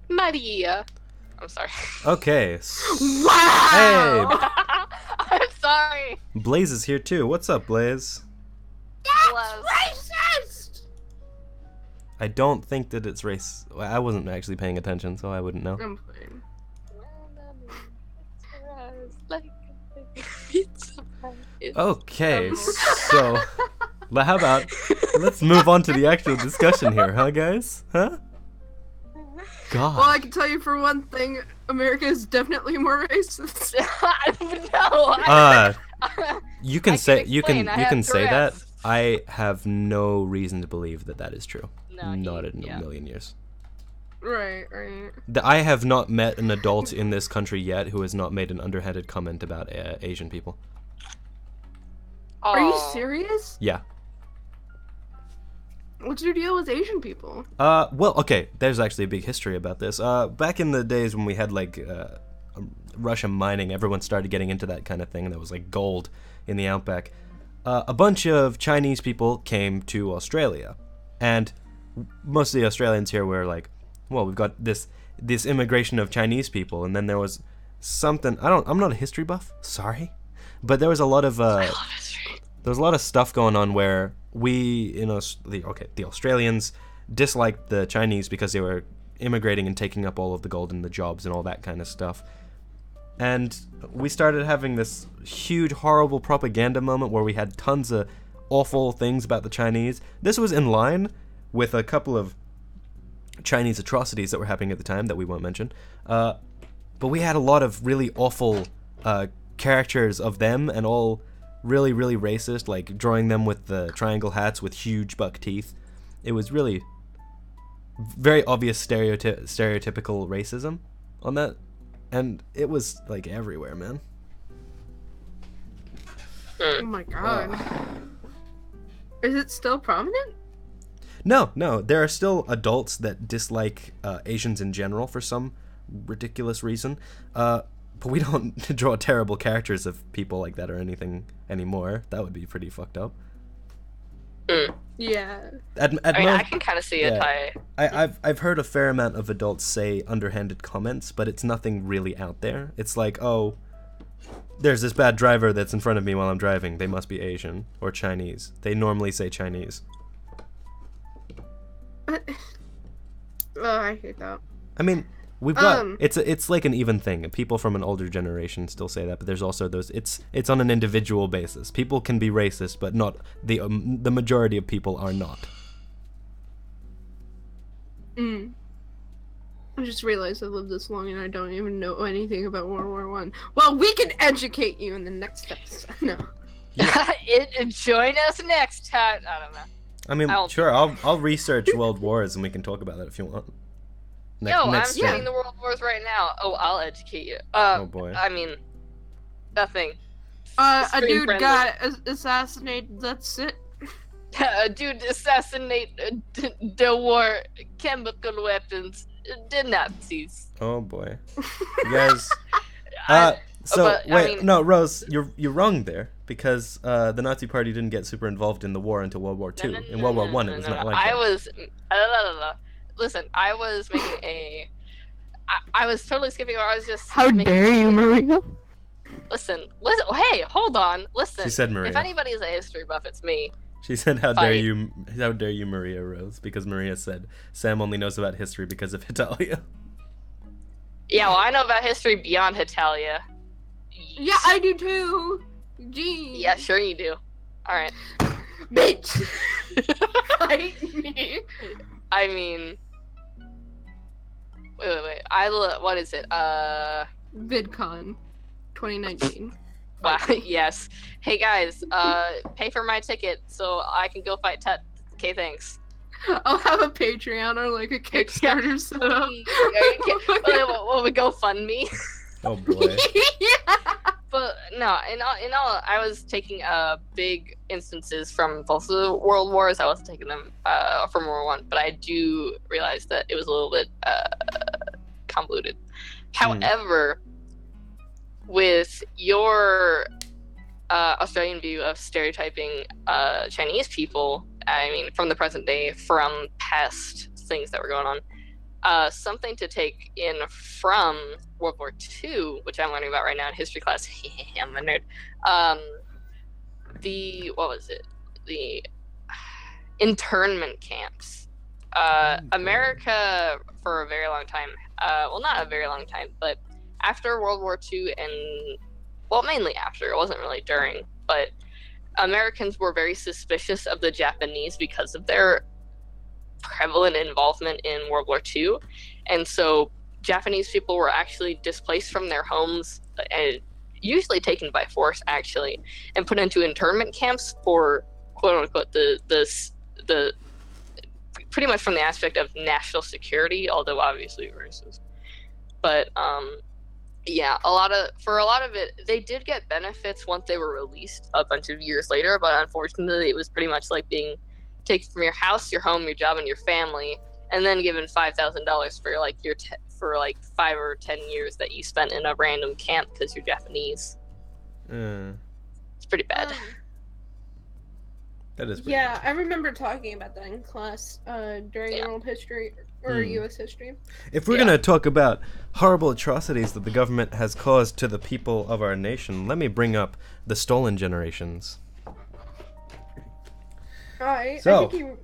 Maria. I'm sorry. Okay. Wow. I'm sorry. Blaze is here too. What's up, Blaze? Bless. Racist. I don't think that it's race. I wasn't actually paying attention, so I wouldn't know. I'm playing. Okay, so how about let's move on to the actual discussion here, huh, guys? Huh? God. Well, I can tell you for one thing, America is definitely more racist. No. You can say you can say that. Tourette's. I have no reason to believe that that is true. No, Not in a million years. Right. I have not met an adult in this country yet who has not made an underhanded comment about Asian people. Are you Oh. serious? Yeah. What's your deal with Asian people? Well, okay, there's actually a big history about this. Back in the days when we had, like, Russia mining, everyone started getting into that kind of thing, and there was, like, gold in the outback. A bunch of Chinese people came to Australia, and most of the Australians here were like, well, we've got this immigration of Chinese people, and then there was something, I'm not a history buff, sorry, but there was a lot of, I love history. there was a lot of stuff going on where the Australians disliked the Chinese because they were immigrating and taking up all of the gold and the jobs and all that kind of stuff. And we started having this huge, horrible propaganda moment where we had tons of awful things about the Chinese. This was in line with a couple of Chinese atrocities that were happening at the time that we won't mention. But we had a lot of really awful characters of them, and all really, really racist, like drawing them with the triangle hats with huge buck teeth. It was really very obvious stereotypical racism on that, and it was like everywhere, man. Oh my god. Is it still prominent? No, there are still adults that dislike Asians in general for some ridiculous reason, but we don't draw terrible characters of people like that or anything anymore. That would be pretty fucked up. Yeah. I can kind of see it. I've heard a fair amount of adults say underhanded comments, but it's nothing really out there. It's like, oh, there's this bad driver that's in front of me while I'm driving. They must be Asian or Chinese. They normally say Chinese. Oh, I hate that. I mean, we've got it's like an even thing. People from an older generation still say that, but there's also those. It's on an individual basis. People can be racist, but not the majority of people are not. I just realized I lived this long and I don't even know anything about World War One. Well, we can educate you in the next episode. No. Join us next time. I don't know. I mean, sure. I'll research world wars and we can talk about it if you want. I'm studying the world wars right now. Oh, I'll educate you. Oh boy. I mean, nothing. A dude got assassinated. That's it. A dude assassinated the war chemical weapons. The Nazis. Oh boy. You guys. Rose, you're wrong there, because the Nazi Party didn't get super involved in the war until World War II. In World War One, it was not like that. Listen, I was making a. I was totally skipping. I was just. How dare you, Maria? Listen. Hey, hold on. Listen. She said Maria. If anybody is a history buff, it's me. She said, "How dare you, Maria Rose?" Because Maria said Sam only knows about history because of Hitalia. Yeah, well, I know about history beyond Hitalia. Yeah, I do too. Gee. Yeah, sure you do. All right. Bitch. Fight me. I mean, wait. What is it? VidCon, 2019. Wow. Yes. Hey guys, pay for my ticket so I can go fight Tutt. Okay, thanks. I'll have a Patreon or like a Kickstarter set up. Will we GoFundMe? Oh boy. Yeah. But no, in all, I was taking big instances from both the World Wars. I wasn't taking them from World War One, but I do realize that it was a little bit convoluted. However, with your Australian view of stereotyping Chinese people, I mean, from the present day, from past things that were going on, something to take in from World War II, which I'm learning about right now in history class. I'm a nerd. The internment camps America for a very long time, well, not a very long time, but after World War II and, well, mainly after, it wasn't really during, but Americans were very suspicious of the Japanese because of their prevalent involvement in World War II. And so Japanese people were actually displaced from their homes, and usually taken by force, actually, and put into internment camps for, quote unquote, the pretty much from the aspect of national security, although obviously racist. But yeah, for a lot of it, they did get benefits once they were released a bunch of years later, but unfortunately it was pretty much like being taken from your house, your home, your job, and your family, and then given $5,000 for like for like 5 or 10 years that you spent in a random camp because you're Japanese. It's pretty bad. That is pretty Yeah, I remember talking about that in class during world history or U.S. history. If we're going to talk about horrible atrocities that the government has caused to the people of our nation, let me bring up the stolen generations. Alright, So, I think you...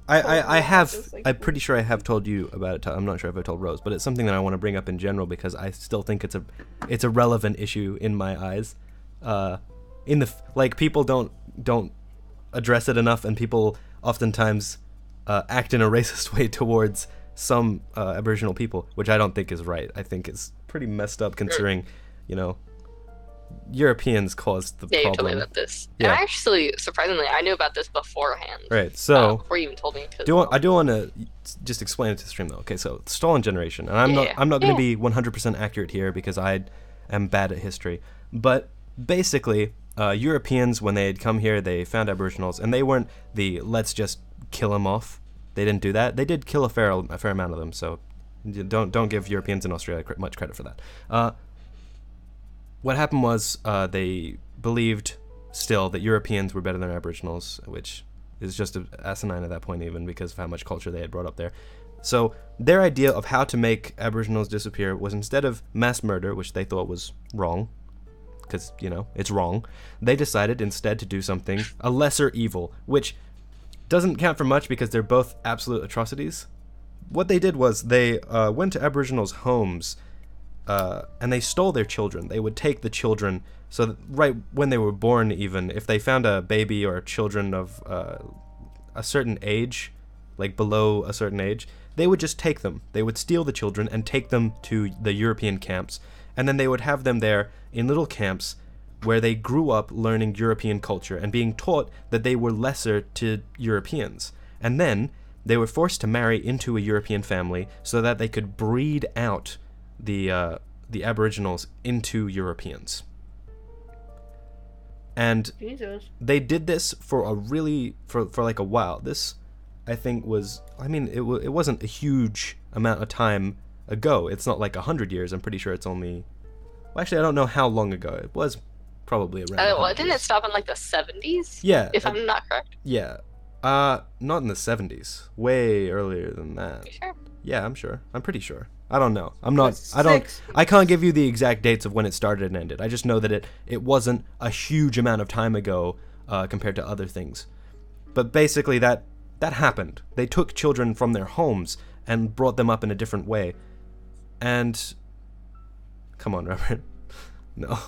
I'm pretty sure I have told you about it. I'm not sure if I told Rose, but it's something that I want to bring up in general because I still think it's a relevant issue in my eyes. People don't address it enough, and people oftentimes act in a racist way towards some Aboriginal people, which I don't think is right. I think it's pretty messed up considering, Europeans caused the problem. Yeah, you told me about this. Yeah. And actually, surprisingly, I knew about this beforehand. Right, so... before you even told me. I do want to just explain it to the stream, though. Okay, so, stolen generation. And I'm not going to be 100% accurate here because I am bad at history. But, basically, Europeans, when they had come here, they found Aboriginals, and they weren't the let's just kill them off. They didn't do that. They did kill a fair amount of them, so don't give Europeans in Australia much credit for that. What happened was they believed still that Europeans were better than Aboriginals, which is just asinine at that point even because of how much culture they had brought up there. So their idea of how to make Aboriginals disappear was instead of mass murder, which they thought was wrong, because, it's wrong, they decided instead to do something, a lesser evil, which doesn't count for much because they're both absolute atrocities. What they did was they went to Aboriginals' homes and they stole their children. They would take the children, so that right when they were born even, if they found a baby or children of a certain age, like below a certain age, they would just take them. They would steal the children and take them to the European camps, and then they would have them there in little camps where they grew up learning European culture and being taught that they were lesser to Europeans. And then they were forced to marry into a European family so that they could breed out the Aboriginals into Europeans. And Jesus. they did this for like a while. This, I think, it wasn't a huge amount of time ago. It's not like 100 years. I'm pretty sure it's only... Well, actually, I don't know how long ago. It was probably around 100 didn't years. it stop in like the 70s? Yeah. If I'm not correct. Yeah. Not in the 70s. Way earlier than that. You sure? Yeah, I'm sure. I'm pretty sure. I don't know. I can't give you the exact dates of when it started and ended. I just know that it wasn't a huge amount of time ago compared to other things. But basically that happened. They took children from their homes and brought them up in a different way. And come on, Robert. No.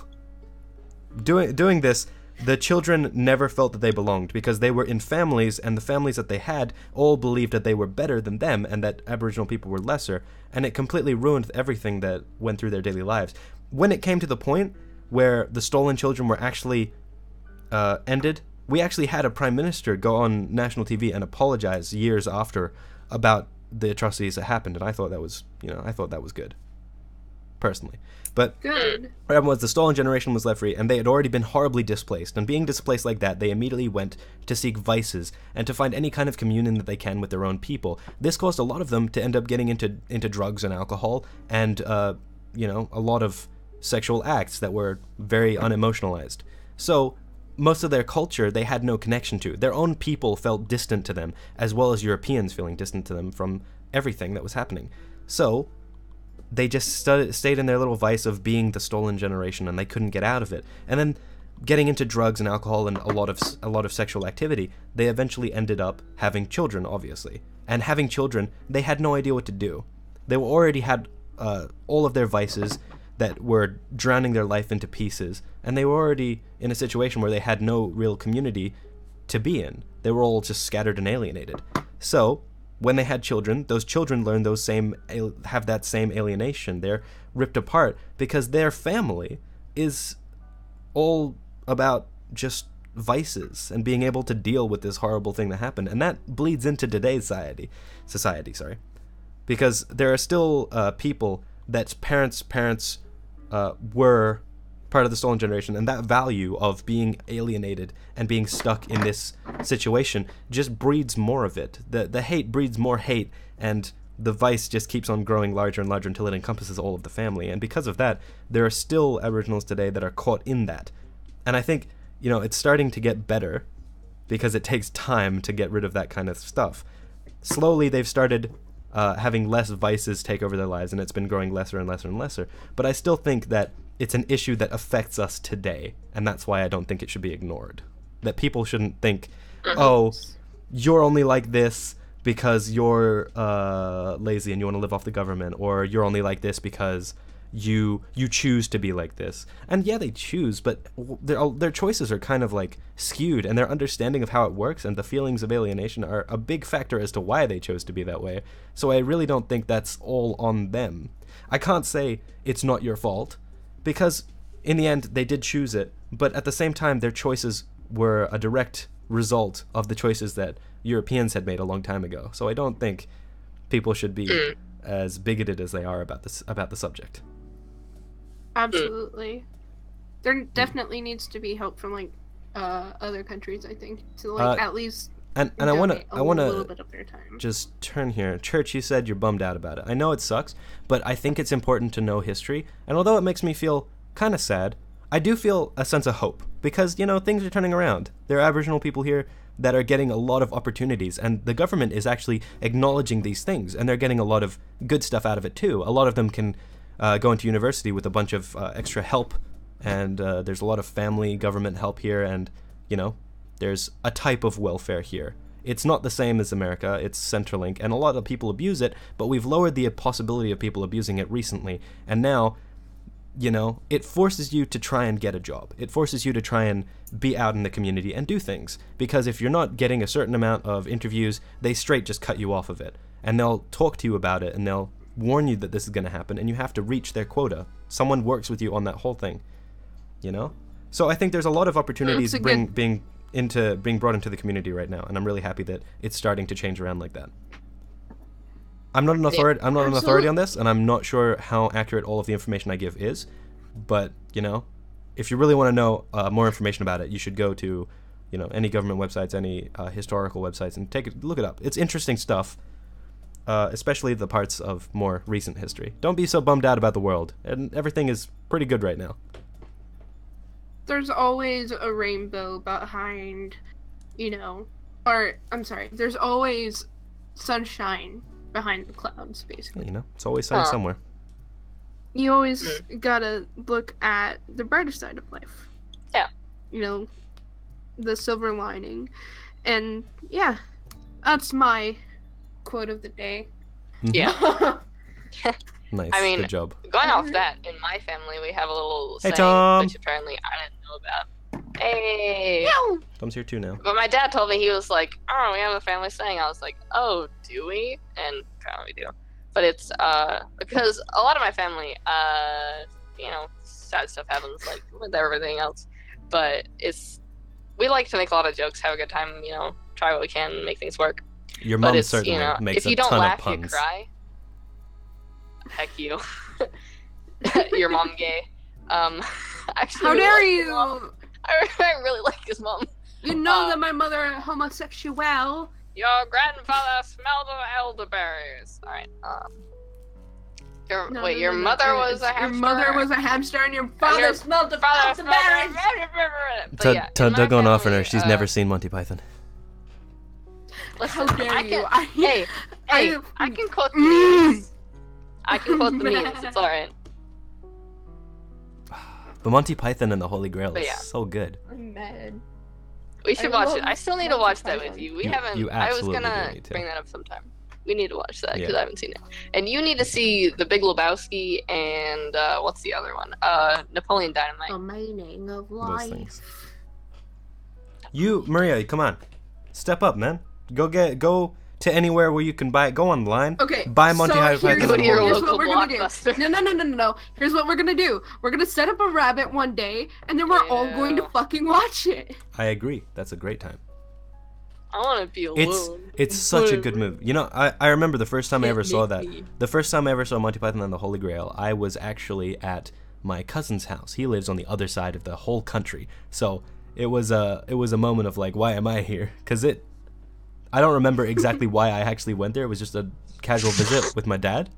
Doing this, the children never felt that they belonged because they were in families, and the families that they had all believed that they were better than them and that Aboriginal people were lesser, and it completely ruined everything that went through their daily lives. When it came to the point where the stolen children were actually ended, we actually had a prime minister go on national TV and apologize years after about the atrocities that happened, and I thought that was, good, personally. But Good. what happened was the stolen generation was left free, and they had already been horribly displaced. And being displaced like that, they immediately went to seek vices and to find any kind of communion that they can with their own people. This caused a lot of them to end up getting into drugs and alcohol and, a lot of sexual acts that were very unemotionalized. So most of their culture they had no connection to. Their own people felt distant to them, as well as Europeans feeling distant to them from everything that was happening. So they just stayed in their little vice of being the stolen generation, and they couldn't get out of it. And then, getting into drugs and alcohol and a lot of sexual activity, they eventually ended up having children, obviously. and having children, they had no idea what to do. They already had all of their vices that were drowning their life into pieces, and they were already in a situation where they had no real community to be in. They were all just scattered and alienated. So when they had children, those children learn have that same alienation. They're ripped apart because their family is all about just vices and being able to deal with this horrible thing that happened. And that bleeds into today's society, because there are still people that parents were part of the stolen generation, and that value of being alienated and being stuck in this situation just breeds more of it. The hate breeds more hate, and the vice just keeps on growing larger and larger until it encompasses all of the family. And because of that, there are still Aboriginals today that are caught in that. And I think, it's starting to get better because it takes time to get rid of that kind of stuff. Slowly, they've started having less vices take over their lives, and it's been growing lesser and lesser and lesser. But I still think that it's an issue that affects us today, and that's why I don't think it should be ignored. That people shouldn't think, oh, you're only like this because you're lazy and you want to live off the government, or you're only like this because you choose to be like this. And yeah, they choose, but their choices are kind of like skewed, and their understanding of how it works and the feelings of alienation are a big factor as to why they chose to be that way. So I really don't think that's all on them. I can't say it's not your fault, because in the end they did choose it, but at the same time their choices were a direct result of the choices that Europeans had made a long time ago. So I don't think people should be as bigoted as they are about the subject. Absolutely. There definitely needs to be help from other countries, I think, to at least and I want little bit of their time. Just turn here. Church, you said you're bummed out about it. I know it sucks, but I think it's important to know history. And although it makes me feel kind of sad, I do feel a sense of hope because, things are turning around. There are Aboriginal people here that are getting a lot of opportunities, and the government is actually acknowledging these things, and they're getting a lot of good stuff out of it too. A lot of them can go into university with a bunch of extra help, and there's a lot of family government help here, and, there's a type of welfare here. It's not the same as America, it's Centrelink, and a lot of people abuse it, but we've lowered the possibility of people abusing it recently, and now, it forces you to try and get a job. It forces you to try and be out in the community and do things, because if you're not getting a certain amount of interviews, they straight just cut you off of it, and they'll talk to you about it, and they'll warn you that this is going to happen, and you have to reach their quota. Someone works with you on that whole thing, So I think there's a lot of opportunities being brought into the community right now, and I'm really happy that it's starting to change around like that. I'm not an authority. I'm not an authority on this, and I'm not sure how accurate all of the information I give is. But if you really want to know more information about it, you should go to any government websites, any historical websites, and look it up. It's interesting stuff. Especially the parts of more recent history. Don't be so bummed out about the world, and everything is pretty good right now. There's always a rainbow behind, there's always sunshine behind the clouds, basically. It's always sunny somewhere. You always gotta look at the brighter side of life. Yeah. The silver lining. And, yeah, that's my quote of the day. Yeah. Nice. Good job. Going off that, in my family we have a little saying, Tom. which apparently I didn't know about. Hey. Tom's here too now. But my dad told me, he was like, "Oh, we have a family saying." I was like, "Oh, do we?" And apparently we do. But it's because a lot of my family, sad stuff happens like with everything else. But we like to make a lot of jokes, have a good time, try what we can, make things work. Your mom certainly makes if you a don't ton laugh, of puns. you cry. Heck you. Your mom gay. Actually, how dare you? I really like his mom. You know that my mother is homosexual. Your grandfather smelled of elderberries. Alright, your mother was a hamster. Your mother was a hamster and your father smelled of elderberries. Tutt going off on her. She's never seen Monty Python. How dare you? Hey, I can quote the memes. I can quote the memes. It's alright. But Monty Python and the Holy Grail is so good. I'm mad. We should watch it. I still need to watch that Python. with you. We You haven't. I was absolutely gonna do need to. bring that up sometime. We need to watch that because Yeah. I haven't seen it. And you need to see The Big Lebowski and what's the other one? Napoleon Dynamite. The meaning of Those life. things. You, Maria, come on. Step up, man. Go to anywhere where you can buy it. Go online. Okay. Buy Monty so Python. here's, Go to your here's local what we're gonna do. Blockbuster. No. Here's what we're gonna do. We're gonna set up a rabbit one day, and then we're all going to Yeah. fucking watch it. I agree. That's a great time. I want to be alone. It's such a good movie. You know, I remember the first time I ever saw that. Make me. The first time I ever saw Monty Python and the Holy Grail, I was actually at my cousin's house. He lives on the other side of the whole country. So it was a moment of like, why am I here? Because I don't remember exactly why I actually went there. It was just a casual visit with my dad.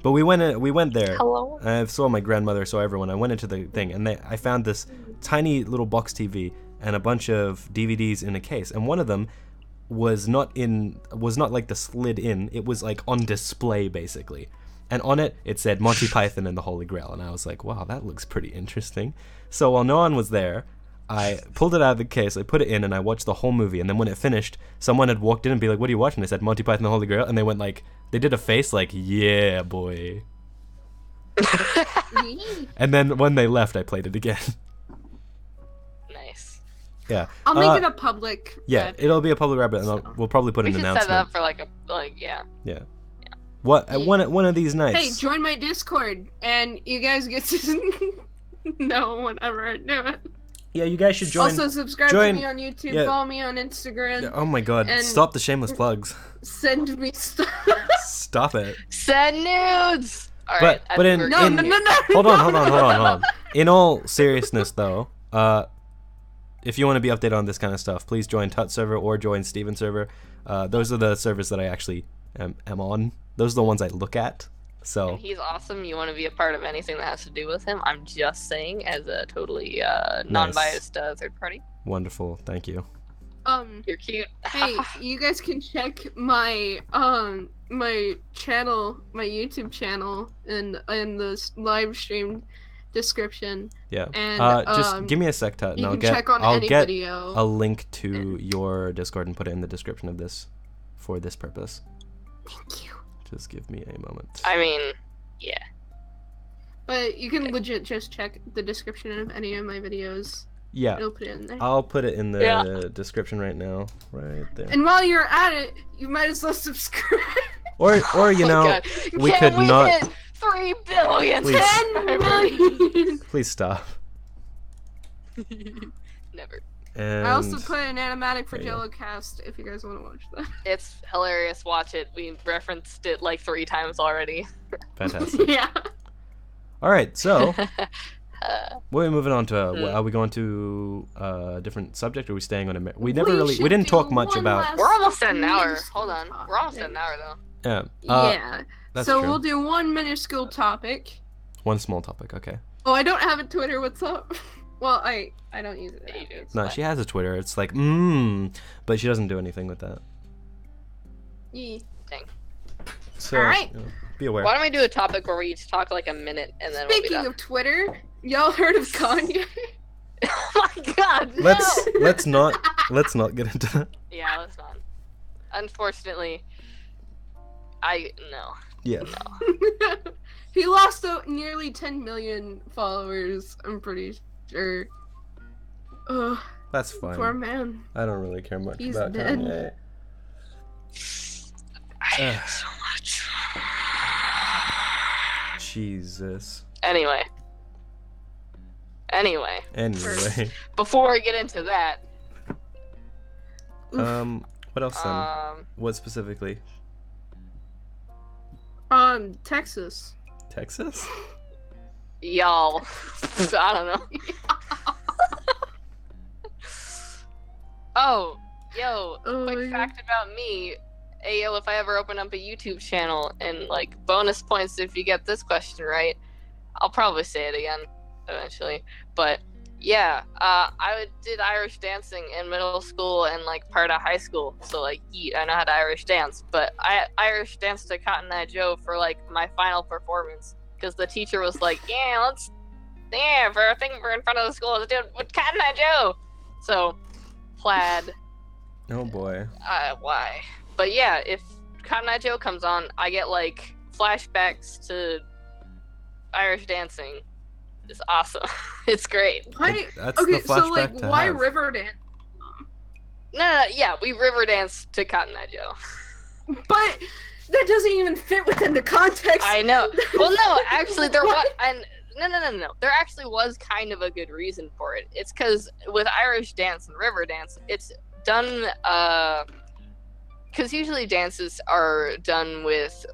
But we went there. Hello. I saw my grandmother, saw everyone. I went into the thing, and I found this tiny little box TV and a bunch of DVDs in a case. And one of them was not like the slid in. It was like on display, basically. And on it, it said Monty Python and the Holy Grail. And I was like, wow, that looks pretty interesting. So while no one was there, I pulled it out of the case, I put it in, and I watched the whole movie. And then when it finished, someone had walked in and be like, what are you watching? I said, Monty Python and the Holy Grail. And they went like, they did a face like, yeah, boy. And then when they left, I played it again. Nice. Yeah. I'll make it a public. Yeah, rabbit. it'll be a public rabbit, and So. we'll probably put We an should announcement. set it up for yeah. Yeah. What one of these nights? Hey, join my Discord, and you guys get to know whenever I do it. Yeah, you guys should join. Also, subscribe join- to me on YouTube, yeah. follow me on Instagram, Yeah, oh my god! and- Stop the shameless plugs. send me stuff. Stop it. Send nudes. All right. But in- No. Hold on. In all seriousness, though, if you want to be updated on this kind of stuff, please join Tutt server or join Steven's server. Those are the servers that I actually am on. Those are the ones I look at. So And he's awesome. You want to be a part of anything that has to do with him? I'm just saying, as a totally non-biased third party. wonderful. Thank you. You're cute. Hey, you guys can check my my channel, my YouTube channel, in the live stream description. Yeah. And just give me a sec, Tutt, and You I'll can get check on I'll any get video. a link to your Discord and put it in the description of this for this purpose. Thank you. Just give me a moment. I mean, yeah. But you can legit just check the description of any of my videos. Yeah. It'll put it in there. I'll put it in the Yeah. description right now. Right there. And while you're at it, you might as well subscribe. Or you Oh my know, God. we Can could not- hit 3 billion. Please. 10 million! please stop. Never. And I also put an animatic for There you go. JelloCast if you guys want to watch that. It's hilarious. Watch it. We referenced it like 3 times already. fantastic. Yeah. All right, so Uh, we're moving on to. Are we going to a different subject, or are we staying on a? We didn't talk much about. we're almost at an hour. minuscule Hold on. We're almost at an hour though. Yeah. Yeah. That's So true. we'll do one minuscule topic. One small topic. Okay. Oh, I don't have a Twitter. What's up? Well, I don't use it. Yeah, you do. It's No, fine. she has a Twitter. It's like but she doesn't do anything with that. Yeah. So Alright. you know, be aware. Why don't we do a topic where we each talk like a minute and then Speaking we'll be of Twitter, y'all heard of Kanye? done? Oh my God! No! Let's not get into that. Yeah, let's not. Unfortunately, no. Yeah. He lost nearly 10 million followers, I'm pretty sure. Ugh, That's fine. poor man. I don't really care much He's about dead. Kanye. I hate him so much. Jesus. Anyway, Anyway. before we get into that, What else then? What specifically? Texas. Texas? y'all, I don't know. Oh, yo, Oh my quick God. fact about me. Hey, yo, if I ever open up a YouTube channel and, like, bonus points if you get this question right, I'll probably say it again eventually. But, yeah, I did Irish dancing in middle school and, like, part of high school. So, like, I know how to Irish dance. But I Irish danced to Cotton Eye Joe for, like, my final performance. Because the teacher was like, for a thing for in front of the school, let's do it with Cotton Eye Joe. So, plaid. Oh boy. Why? But yeah, if Cotton Eye Joe comes on, I get like flashbacks to Irish dancing. It's awesome. It's great. Why? That's Okay, the so like, flashback to why have. Riverdance? No, yeah, we river dance to Cotton Eye Joe. But that doesn't even fit within the context. I know. Well, no, actually, there was, and no. There actually was kind of a good reason for it. It's because with Irish dance and river dance, it's done. Because usually dances are done with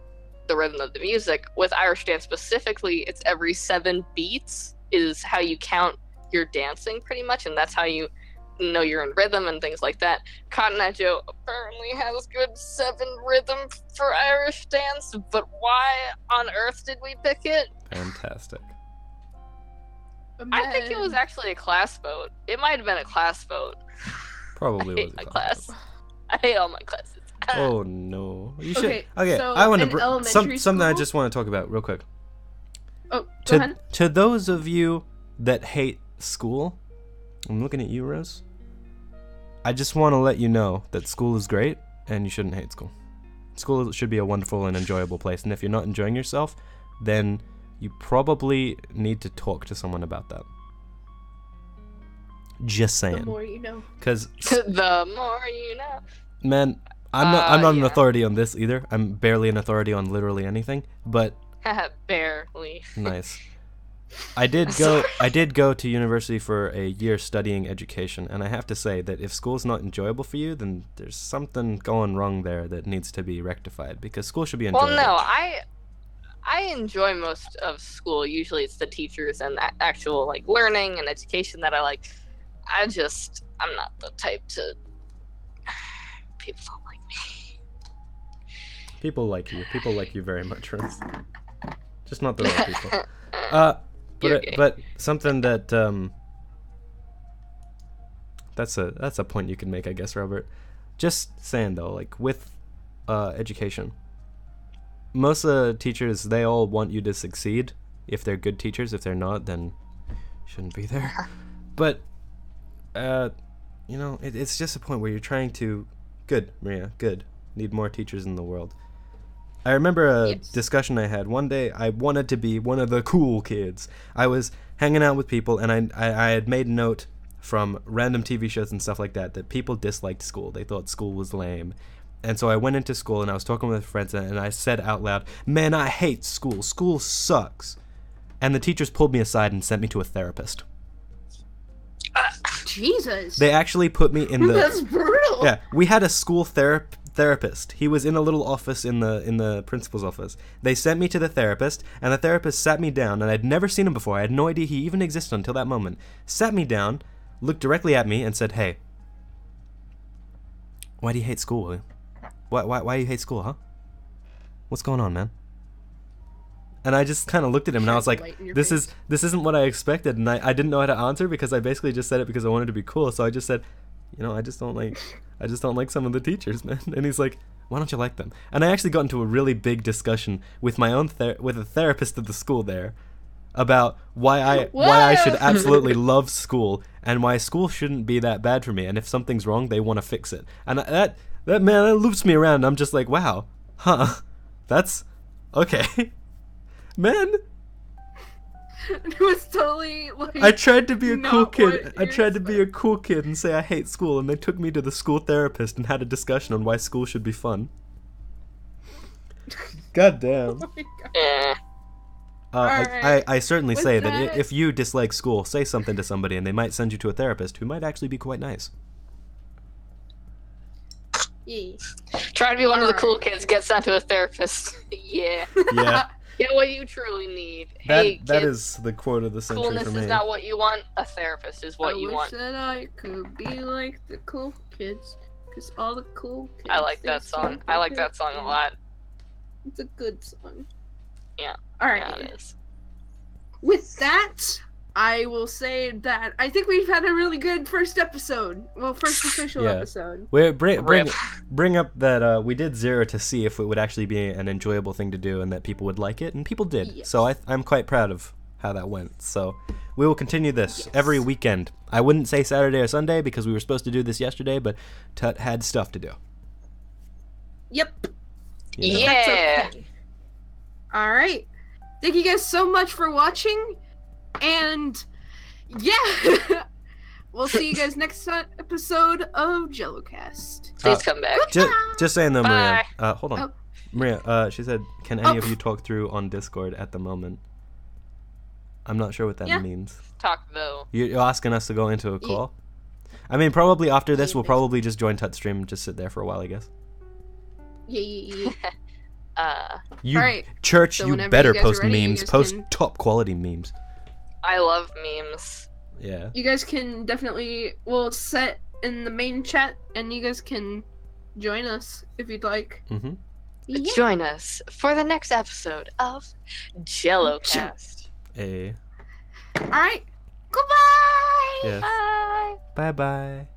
the rhythm of the music. With Irish dance specifically, it's every 7 beats is how you count your dancing, pretty much, and that's how you know you're in rhythm and things like that. Cotton Eye Joe apparently has good 7 rhythm for Irish dance, but why on earth did we pick it? Fantastic. I think it was actually a class vote. It might have been a class vote. Probably I was hate a my class. class. I hate all my classes. Oh no! You should. Okay, Okay, so I want in to elementary something I school- just want to talk about real quick. Oh, go ahead. To those of you that hate school, I'm looking at you, Rose. I just want to let you know that school is great, and you shouldn't hate school. School should be a wonderful and enjoyable place, and if you're not enjoying yourself, then you probably need to talk to someone about that. Just saying. The more you know. Because The more you know. man, I'm not an yeah. authority on this either. I'm barely an authority on literally anything, but Barely. nice. I did go to university for a year studying education, and I have to say that if school's not enjoyable for you, then there's something going wrong there that needs to be rectified, because school should be enjoyable. Well, no, I enjoy most of school. Usually it's the teachers and the actual like learning and education that I like. I'm not the type to. People don't like me. People like you. People like you very much, Rose. Just not the right people. You're gay. But something that that's a point you can make, I guess, Robert. Just saying though, like with education, most of the teachers, they all want you to succeed. If they're good teachers, if they're not, then you shouldn't be there. But it's just a point where you're trying to. Good, Maria. Good. Need more teachers in the world. I remember a discussion I had. One day, I wanted to be one of the cool kids. I was hanging out with people, and I had made note from random TV shows and stuff like that people disliked school. They thought school was lame. And so I went into school, and I was talking with friends, and I said out loud, "Man, I hate school. School sucks." And the teachers pulled me aside and sent me to a therapist. Jesus. They actually put me in the... That's brutal. Yeah, we had a school therapist. He was in a little office in the principal's office. They sent me to the therapist, and the therapist sat me down, and I'd never seen him before. I had no idea he even existed until that moment. Sat me down, looked directly at me, and said, "Hey, why do you hate school? Why do you hate school, huh? What's going on, man?" And I just kind of looked at him, and I was like, this isn't what I expected, and I didn't know how to answer, because I basically just said it because I wanted to be cool. So I just said, I just don't like some of the teachers, man. And he's like, "Why don't you like them?" And I actually got into a really big discussion with my own with a therapist at the school there about why I should absolutely love school, and why school shouldn't be that bad for me, and if something's wrong, they want to fix it. And that loops me around. I'm just like, wow, that's okay. Man, It was totally like. I tried to be a cool not kid. what I tried to you're be a cool kid and say I hate school, and they took me to the school therapist and had a discussion on why school should be fun. God damn. Oh my God. I certainly With say that- that if you dislike school, say something to somebody, and they might send you to a therapist who might actually be quite nice. Yeah. Try to be one of the Alright. cool kids, get sent to a therapist. Yeah. Yeah, Get what you truly need. that Hey, that kids, is the quote of the century coolness for me. is not what you want. A therapist is what you want. I wish that I could be like the cool kids, cause all the cool kids. I like that they song. sing I like the that song a good lot. It's a good song. Yeah. All right. Yeah, it is. With that, I will say that I think we've had a really good first episode. Well, first official Yeah. episode. Bring up that we did 0 to see if it would actually be an enjoyable thing to do and that people would like it, and people did. Yes. So I'm quite proud of how that went. So we will continue this every weekend. I wouldn't say Saturday or Sunday because we were supposed to do this yesterday, but Tutt had stuff to do. Yep. You know? Yeah. That's okay. All right. Thank you guys so much for watching, and yeah, we'll see you guys next episode of JelloCast. Please come back. Just saying though, Maria. Hold on. Oh. Maria, she said, can any of you talk through on Discord at the moment? I'm not sure what that means. Talk though. You're asking us to go into a call? I mean, probably after this, we'll probably just join Tutt stream and just sit there for a while, I guess. Yeah. You, Alright. Church, So you whenever better you guys post are ready, you memes. guys Post can- top quality memes. I love memes. Yeah. You guys can definitely, we'll set in the main chat, and you guys can join us if you'd like. Mm-hmm. Yeah. Join us for the next episode of JelloCast. Hey. All right. Goodbye. Yes. Bye. Bye-bye.